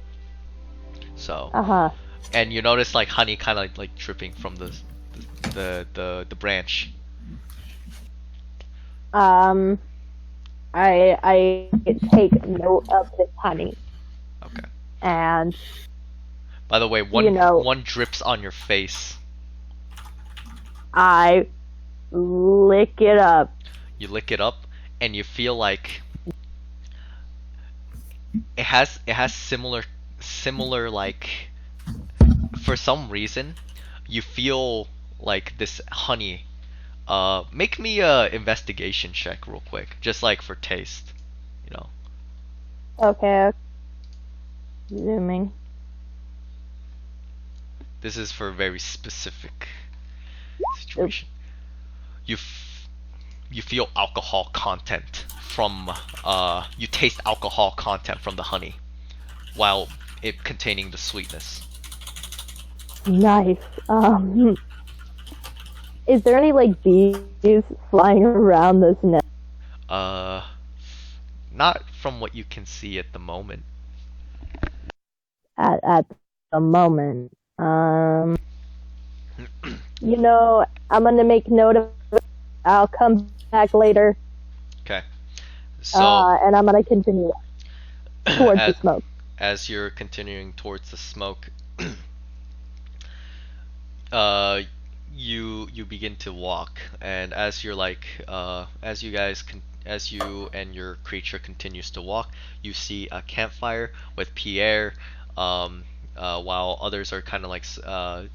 So, Uh-huh. and you notice honey kind of dripping from the branch. Um, I take note of this honey, Okay. and By the way, You know- one drips on your face. I lick it up. You lick it up, and you feel like it has similar like, for some reason you feel like this honey. Make me a investigation check real quick, just like for taste, you know. Okay. Zooming. This is for a very specific situation. You feel alcohol content from you taste alcohol content from the honey, while it containing the sweetness. Nice. Is there any like bees flying around this nest? Uh, not from what you can see at the moment. At the moment? You know, I'm gonna make note of it. I'll come back later, Okay. So and I'm gonna continue towards the as, smoke. as you're continuing towards the smoke, you begin to walk, and as you're like as you and your creature continues to walk, you see a campfire with Pierre, while others are kind of like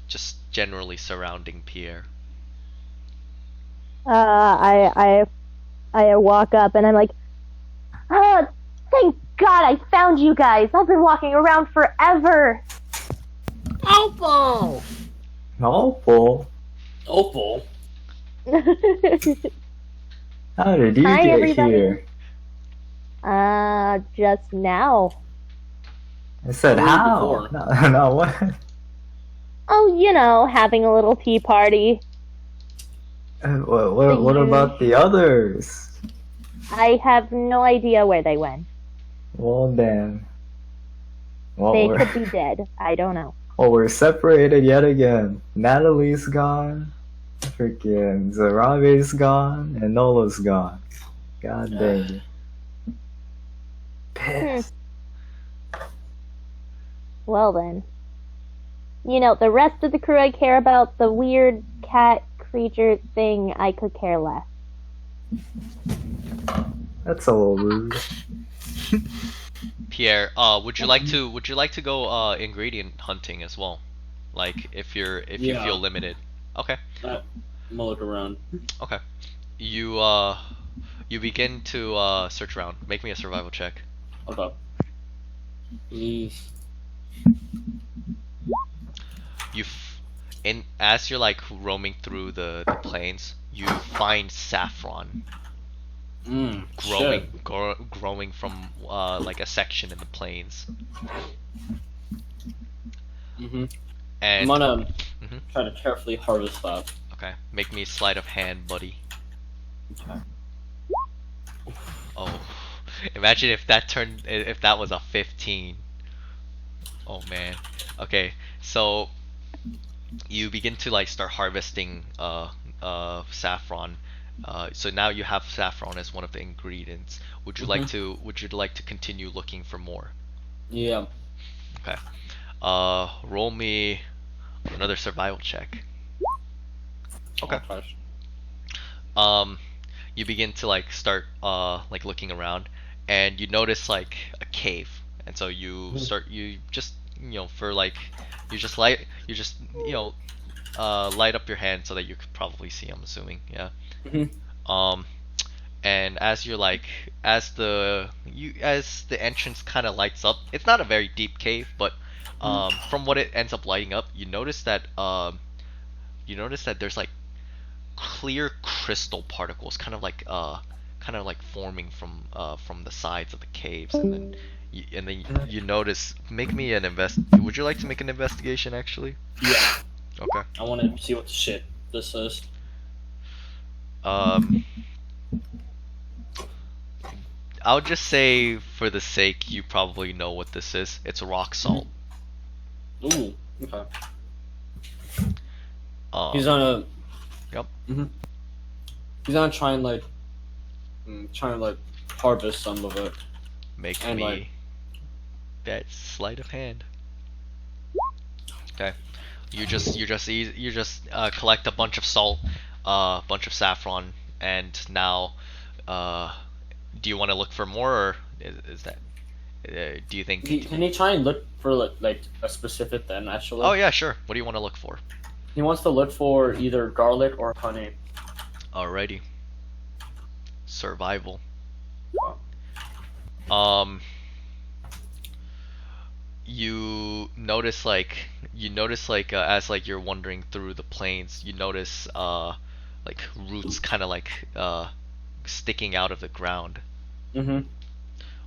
just generally surrounding Pierre. I walk up and I'm like, thank God I found you guys. I've been walking around forever. Opal! Opal? Opal. How did you Hi, get everybody. here? Just now. I said Where were you how? before? No, what? Oh, you know, having a little tea party. What about the others? I have no idea where they went. Well then. Well, They we're, could be dead. I don't know. well, we're separated yet again. Natalie's gone. Freaking Zarabe's gone. And Nola's gone. God dang it. Pissed. Well then. You know, the rest of the crew I care about. The weird cat creature thing I could care less. That's a little rude. Pierre, would you like to go ingredient hunting as well? Like if you Yeah. feel limited. Okay. I'm gonna look around. Okay. You begin to search around. Make me a survival check. Okay. As you're like roaming through the plains, you find saffron growing from like a section in the plains. Mm-hmm. And I'm gonna Mhm. try to carefully harvest that. Okay, make me a sleight of hand, buddy. Okay. Oh, imagine if that was a 15. Oh man. Okay, so you begin to like start harvesting saffron. So now you have saffron as one of the ingredients. Would you like to continue looking for more? Yeah. Okay. Roll me another survival check. Okay. You begin to like start like looking around, and you notice like a cave, and so you just for like you just light up your hand so that you could probably see. I'm assuming, yeah. Mm-hmm. And as you're like as the entrance kind of lights up, it's not a very deep cave, but from what it ends up lighting up, you notice that there's like clear crystal particles kind of like forming from the sides of the caves, and then you notice. Make me an would you like to make an investigation actually? Yeah. Okay. I want to see what the shit this is. I'll just say for the sake you probably know what this is. It's rock salt. Ooh. Okay. Um, He's on a. Yep. Mm-hmm. He's gonna try and harvest some of it. Make And, me like- that sleight of hand. Okay. You just collect a bunch of salt, a bunch of saffron, and now, do you want to look for more, or is that? Do you think? Can he try and look for like a specific thing? Actually. Oh yeah, sure. What do you want to look for? He wants to look for either garlic or honey. Alrighty. Survival. You notice as like you're wandering through the plains, you notice like roots kind of like sticking out of the ground. Mm-hmm.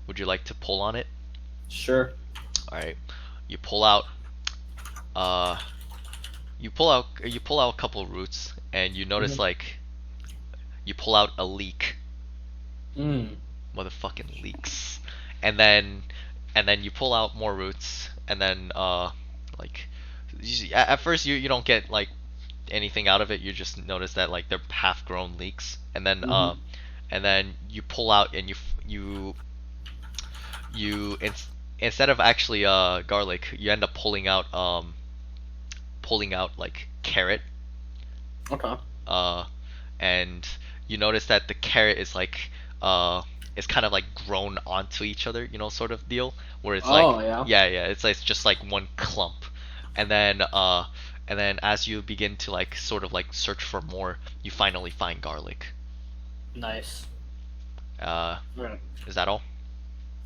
Would you like to pull on it? Sure. All right. You pull out a couple roots, and you notice like you pull out a leek. Motherfucking leeks. And then you pull out more roots, and then like at first you don't get like anything out of it. You just notice that like they're half grown leeks, and then you pull out, and instead of actually garlic, you end up pulling out like carrot. Okay. And you notice that the carrot is like it's kind of like grown onto each other, sort of deal, where it's it's just like one clump. And then as you begin to like sort of like search for more, you finally find garlic. Nice. Is that all?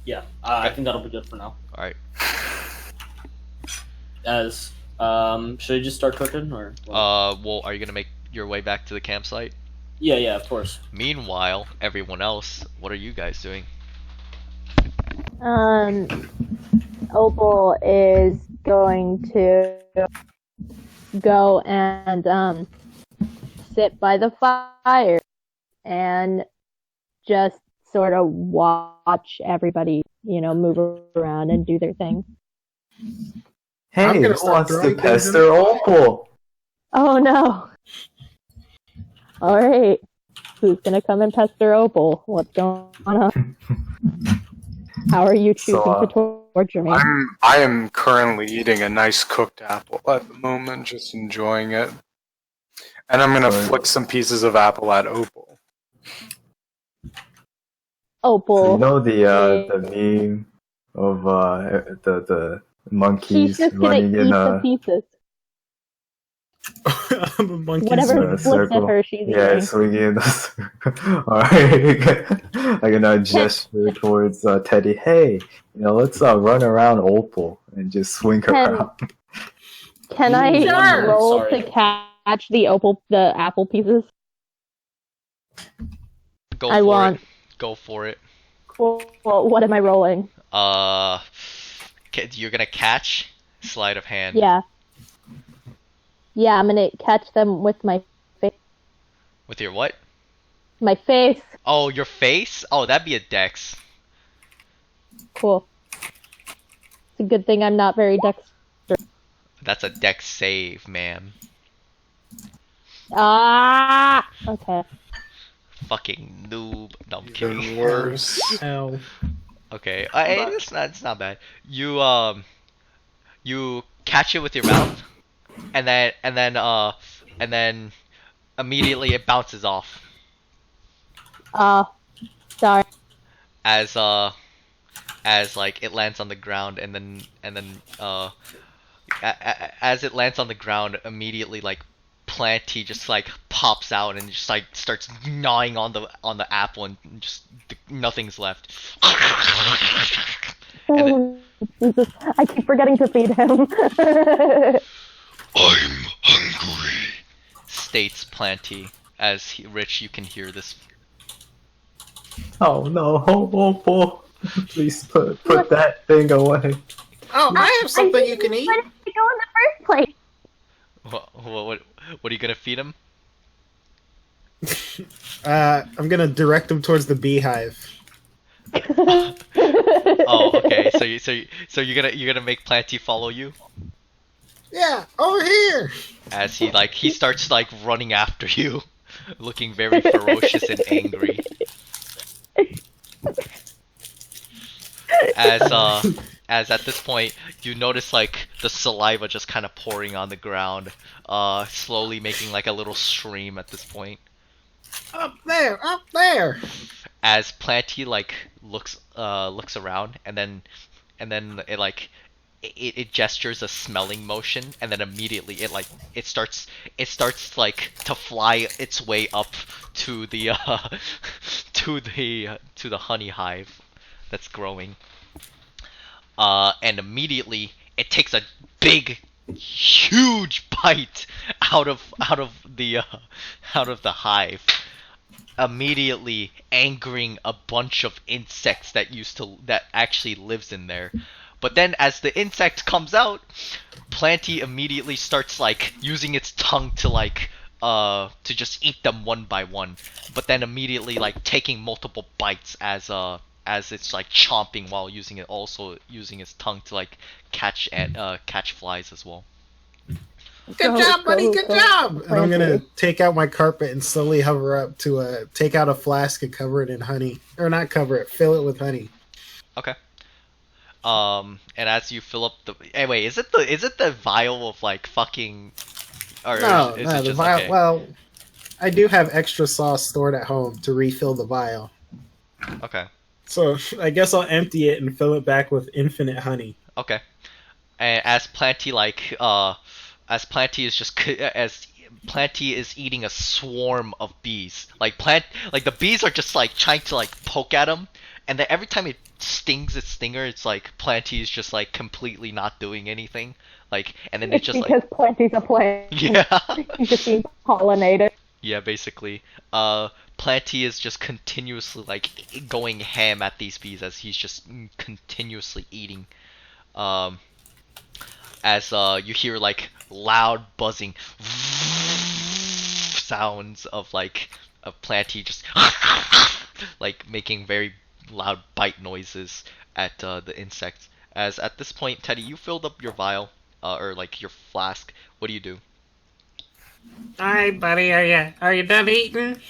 Yeah, I think that'll be good for now. All right. Should I just start cooking, or? Well, are you gonna make your way back to the campsite? Yeah, of course. Meanwhile, everyone else, what are you guys doing? Opal is going to go and sit by the fire and just sort of watch everybody, move around and do their thing. Hey, I'm gonna who start wants to throwing things pester in the Opal? Oh no! Alright. Who's gonna come and pester Opal? What's going on? How are you choosing to torture me? I am currently eating a nice cooked apple at the moment, just enjoying it. And I'm gonna flick some pieces of apple at Opal. Opal. You know the meme of the She's monkeys just gonna running eat in the a pieces. I'm a monkey. Whatever a flips at circle. her, she's Yeah, eating. swinging in the circle. Alright. I'm gonna gesture towards Teddy. Hey, let's run around Opal and just swing her Can- around. Can I Sure. roll Sorry. to catch the apple pieces? Go I for want- it. Go for it. Cool. Well, what am I rolling? You're gonna catch sleight of hand. Yeah. Yeah, I'm gonna catch them with my face. With your what? My face. Oh, your face? Oh, that'd be a dex. Cool. It's a good thing I'm not very dexterous. That's a dex save, man. Ah! Okay. Fucking noob. No, I'm Even kidding. worse. Hell. Okay, it's not bad. You catch it with your mouth, and then immediately it bounces off Sorry. as like it lands on the ground, and then as it lands on the ground, immediately like Planty just like pops out and just like starts gnawing on the apple, and just nothing's left. And then, Jesus, I keep forgetting to feed him. I'm hungry, states Planty. As Rich, you can hear this. Oh no, Opal. Please put that thing away. Oh, I have something you can eat. Where did it go in the first place? What are you gonna feed him? I'm gonna direct him towards the beehive. Oh, okay. So you're gonna make Planty follow you Yeah, over here. as he starts like running after you. looking very ferocious and angry. As at this point you notice like the saliva just kind of pouring on the ground, slowly making like a little stream at this point. Up there, up there. As Planty like looks around, and then it like it gestures a smelling motion, and then immediately it starts like to fly its way up to the to the honey hive that's growing. And immediately it takes a big, huge bite out of the hive, immediately angering a bunch of insects that actually lives in there. But then as the insect comes out, Planty immediately starts like using its tongue to like to just eat them one by one, but then immediately like taking multiple bites as it's like chomping while using its tongue to like catch flies as well. Good job, buddy. Good job. And I'm gonna take out my carpet and slowly hover up to take out a flask and cover it in honey, or not cover it, fill it with honey. Okay. And as you fill up the wait, is it the vial of like fucking? Or no, is no, it the just, vial. okay. Well, I do have extra sauce stored at home to refill the vial. Okay. So I guess I'll empty it and fill it back with infinite honey. Okay. And as Planty is eating a swarm of bees. Like the bees are just like trying to like poke at him, and then every time it stings its stinger, it's like Planty is just like completely not doing anything. Like, and then It's just because Planty's a plant. Yeah. He's just being pollinated. Yeah, basically. Planty is just continuously like going ham at these bees as he's just continuously eating. As you hear like loud buzzing sounds of Planty just like making very loud bite noises at the insects. As at this point, Teddy, you filled up your vial or like your flask. What do you do? Alright, buddy, are you done eating?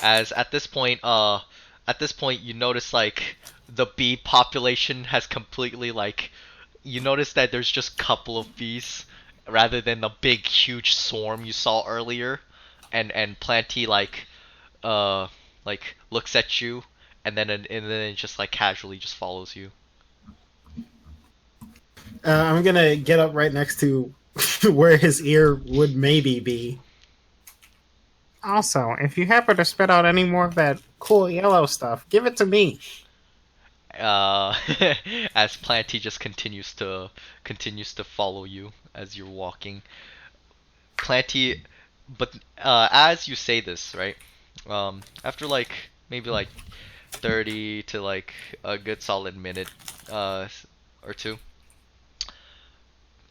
As at this point you notice like the bee population has completely like, you notice that there's just a couple of bees rather than the big huge swarm you saw earlier, and Planty like looks at you, and then it just like casually just follows you. I'm gonna get up right next to where his ear would maybe be. Also, if you happen to spit out any more of that cool yellow stuff, give it to me. As Planty just continues to follow you as you're walking. Planty, but as you say this, right? After like maybe like 30 to like a good solid minute or two,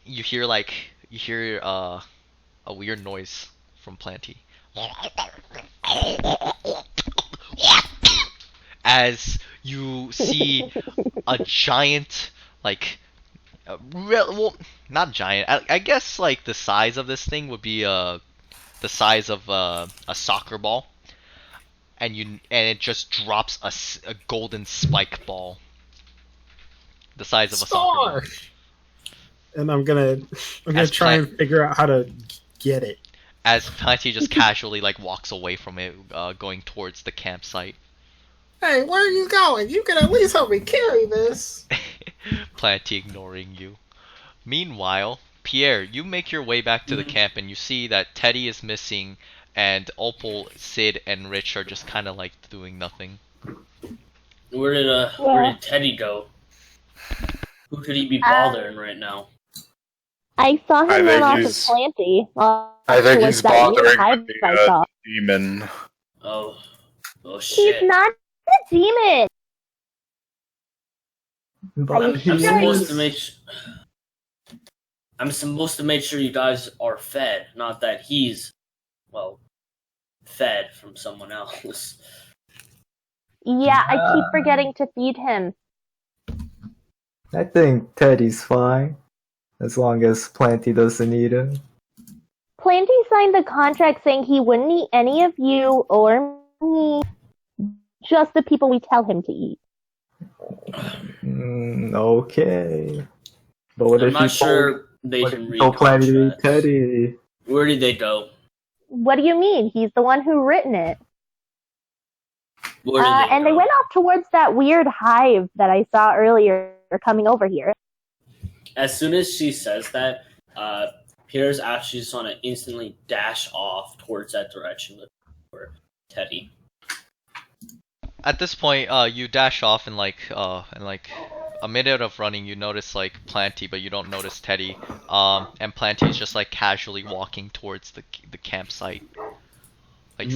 you hear a weird noise from Planty. As you see a giant, like, well, not giant. I guess like the size of this thing would be the size of a soccer ball, and it just drops a golden spike ball, the size of a soccer ball. And I'm gonna try and figure out how to get it. As Planty just casually like walks away from it, going towards the campsite. Hey, where are you going? You can at least help me carry this. Planty ignoring you. Meanwhile, Pierre, you make your way back to the camp and you see that Teddy is missing, and Opal, Sid, and Rich are just kind of like doing nothing. Where did Teddy go? Who could he be bothering right now? I saw him run off with Planty. I think he's bothering the demon. Oh shit. He's not a demon. I'm supposed to make sure you guys are fed, not that he's, well, fed from someone else. Yeah, I keep forgetting to feed him. I think Teddy's fine, as long as Planty doesn't eat him. Planty's signed the contract saying he wouldn't eat any of you or me, just the people we tell him to eat. Okay. But what I'm if not you sure they what can if you read told Planty to eat contracts. Teddy? Where did they go? What do you mean? He's the one who written it. Where did they And go? they went off towards that weird hive that I saw earlier coming over here. As soon as she says that, Pierre's actually just want to instantly dash off towards that direction for Teddy. At this point, you dash off in like a minute of running. You notice like Planty, but you don't notice Teddy. And Planty is just like casually walking towards the campsite. Like,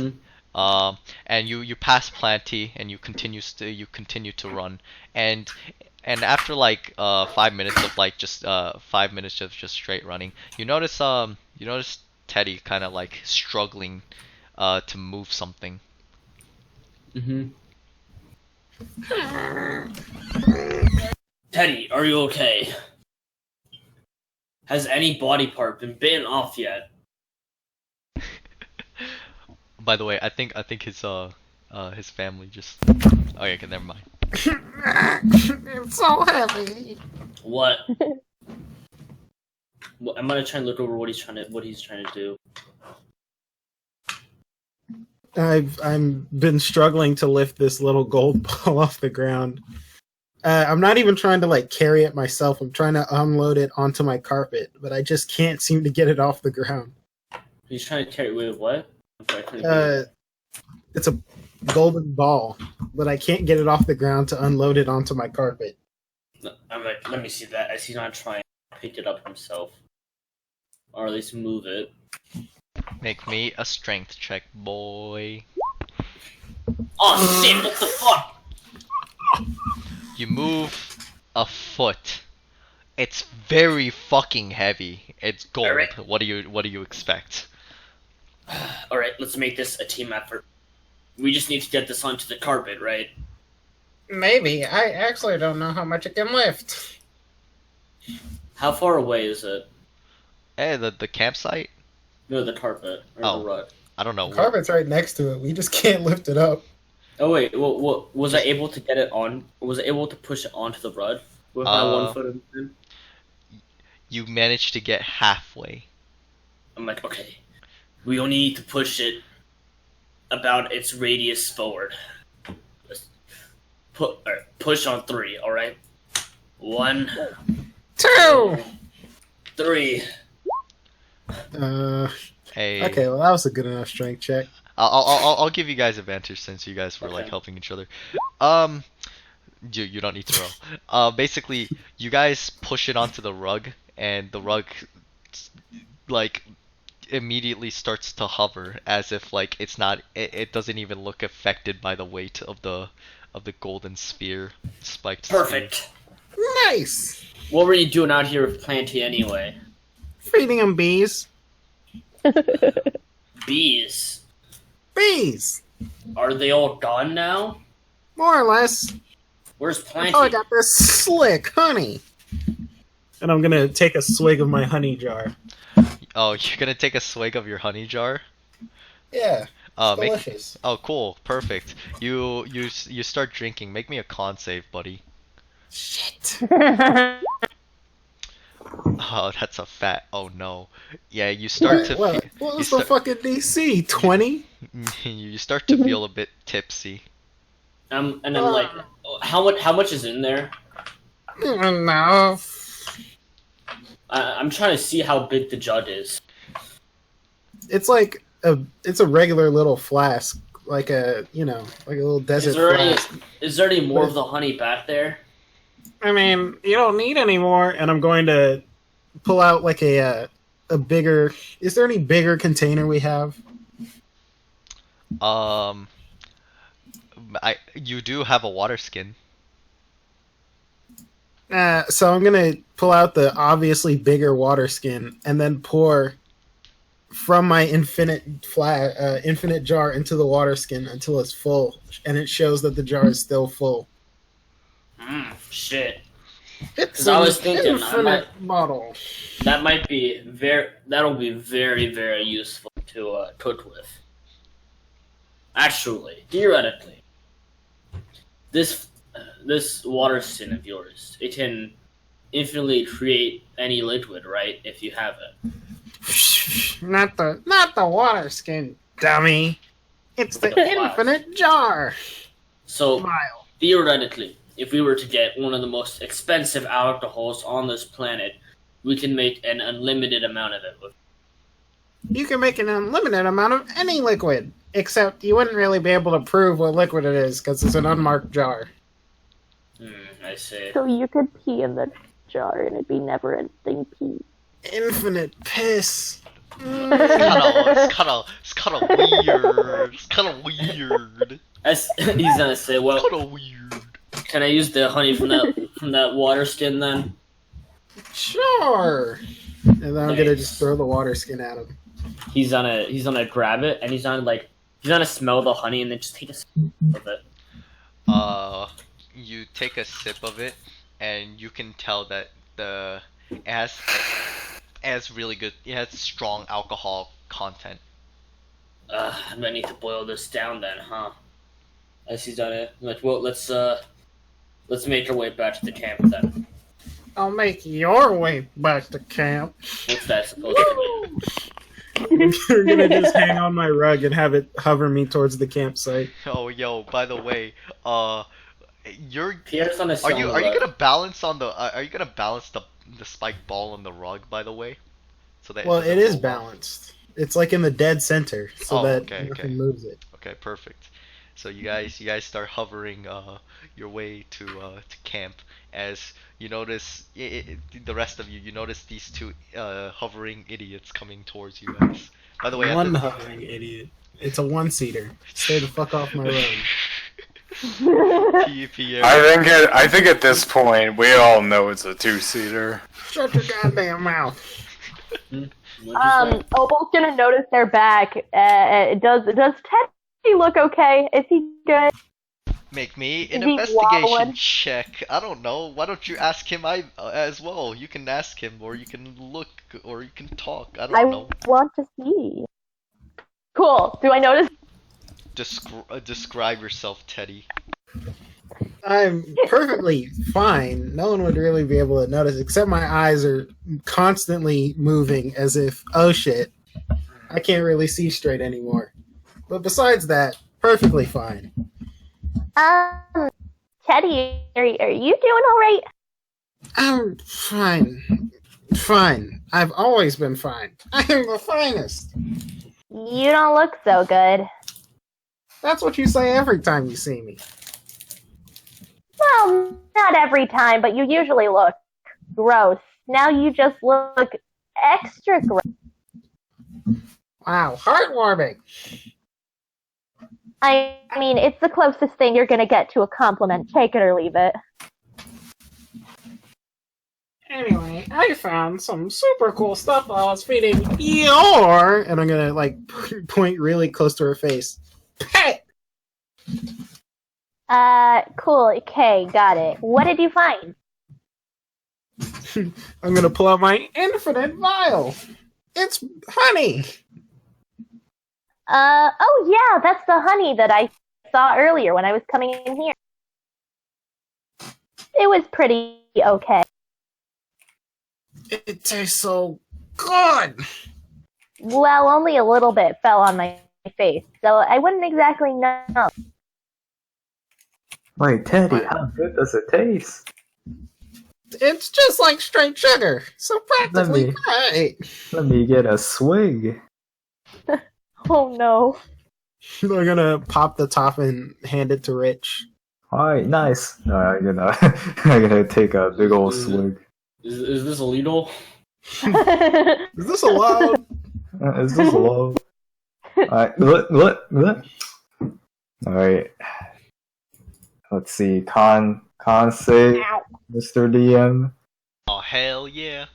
and you pass Planty, and you continue to run, and after like 5 minutes of like just 5 minutes of just straight running, you notice Teddy kind of like struggling to move something. Teddy, are you okay? Has any body part been bitten off yet? By the way, I think his family just. Okay, never mind. It's so heavy. What? Well, I'm gonna try and look over what he's trying to do. I've been struggling to lift this little gold ball off the ground. I'm not even trying to like carry it myself. I'm trying to unload it onto my carpet, but I just can't seem to get it off the ground. He's trying to carry it with what? I'm sorry, It's a golden ball, but I can't get it off the ground to unload it onto my carpet. I'm like, let me see that. As he's not trying to pick it up himself, or at least move it. Make me a strength check, boy. Oh shit! What the fuck? You move a foot. It's very fucking heavy. It's gold. Alright. What do you expect? All right, let's make this a team effort. We just need to get this onto the carpet, right? Maybe. I actually don't know how much it can lift. How far away is it? Hey, the campsite? No, the carpet or Oh. the rug. I don't know. The carpet's right next to it. We just can't lift it up. Oh wait, well, was I able to get it on? Was I able to push it onto the rug with my 1 foot in? You managed to get halfway. I'm like, okay, we only need to push it about its radius forward. Let's push on 3. All right, 1, 2. 3. Hey. Okay, well that was a good enough strength check. I'll give you guys advantage since you guys were like helping each other. You don't need to roll. Basically, you guys push it onto the rug, and the rug like immediately starts to hover as if like it's not. It doesn't even look affected by the weight of the golden spear, spiked. Perfect. Spear. Nice. What were you doing out here with Planty anyway? Feeding him bees. Bees. Bees. Are they all gone now? More or less. Where's Planty? Oh, I got this slick honey. And I'm gonna take a swig of my honey jar. Oh, you're gonna take a swig of your honey jar? Yeah. It's Make. delicious. Oh, cool, perfect. You start drinking. Make me a con save, buddy. Shit. Oh, that's a fat. Oh no. Yeah, you start to. What was the fucking DC? 20? You start to feel a bit tipsy. And I'm like, how much is in there? No. I'm trying to see how big the jug is. It's like it's a regular little flask, like a little desert flask. Is there any more of the honey back there? I mean, you don't need any more, and I'm going to pull out like a bigger. Is there any bigger container we have? You do have a water skin. So I'm gonna pull out the obviously bigger water skin and then pour from my infinite jar into the water skin until it's full, and it shows that the jar is still full. Shit. It's I an was thinking, infinite bottle. that'll be very, very useful to cook with. Actually, theoretically, this water skin of yours, it can infinitely create any liquid, right? If you have it. Not the water skin, dummy. It's the infinite jar. So Vial. theoretically, if we were to get one of the most expensive alcohols on this planet, we can make an unlimited amount of it. You can make an unlimited amount of any liquid, except you wouldn't really be able to prove what liquid it is because it's an unmarked jar. I see. So you could pee in the jar and it'd be never-ending pee. Infinite piss. It's kind of weird. It's kind of weird. He's gonna say, well, Kind of weird. can I use the honey from that water skin then? Sure. And then I'm gonna Nice. just throw the water skin at him. He's gonna grab it and he's gonna smell the honey and then just take a sip of it. You take a sip of it, and you can tell that it has really good. It has strong alcohol content. I might need to boil this down then, huh? As he's done it, like, well, let's make our way back to the camp then. I'll make your way back to camp. What's that supposed to mean? You're gonna just hang on my rug and have it hover me towards the campsite. Oh, yo! By the way, Pierre's on a are you gonna balance on the are you gonna balance the spike ball on the rug, by the way? So that Well, doesn't it is roll off? balanced. It's like in the dead center, so Oh, that okay, nothing okay. moves it. Okay, perfect. So you guys start hovering your way to camp as you notice the rest of you notice these two hovering idiots coming towards you guys. By the way, One hovering idiot. It's a one-seater. Stay the fuck off my rug. Pierre, I think at this point we all know it's a two-seater. Shut your goddamn mouth. What'd you say? Opal's gonna notice their back. Does Teddy look okay? Is he good? make me an Is he investigation wobbling? check. I don't know. Why don't you ask him as well? You can ask him, or you can look, or you can talk. I don't I know. want to see. Cool. Do I notice? Describe yourself, Teddy. I'm perfectly fine. No one would really be able to notice, except my eyes are constantly moving as if, oh shit, I can't really see straight anymore. But besides that, perfectly fine. Teddy, are you doing all right? I'm fine. Fine. I've always been fine. I am the finest. You don't look so good. That's what you say every time you see me. Well, not every time, but you usually look gross. Now you just look extra gross. Wow, heartwarming. I mean, it's the closest thing you're gonna get to a compliment. Take it or leave it. Anyway, I found some super cool stuff while I was feeding your, and I'm gonna like point really close to her face. Pet. Cool. Okay, got it. What did you find? I'm gonna pull out my infinite vial. It's honey. Oh yeah, that's the honey that I saw earlier when I was coming in here. It was pretty okay. It tastes so good. Well, only a little bit fell on my face, so I wouldn't exactly know. Wait, Teddy, how good does it taste? It's just like straight sugar, so practically me- great. Let me get a swig. Oh no. I'm gonna pop the top and hand it to Rich. Alright, nice. Alright, I'm gonna take a big old swig. Is this illegal? Is this allowed? Is this low? Alright, what? Alright. Let's see, con save, Ow. Mr. DM. Oh hell yeah!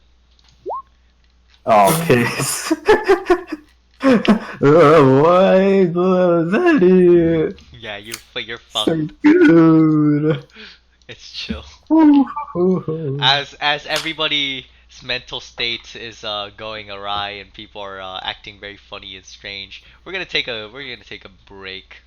Oh, piss. Why, Teddy? Yeah, you're So fucked. good. It's chill. Woohoo. As everybody's mental state is going awry and people are acting very funny and strange, we're gonna take a break.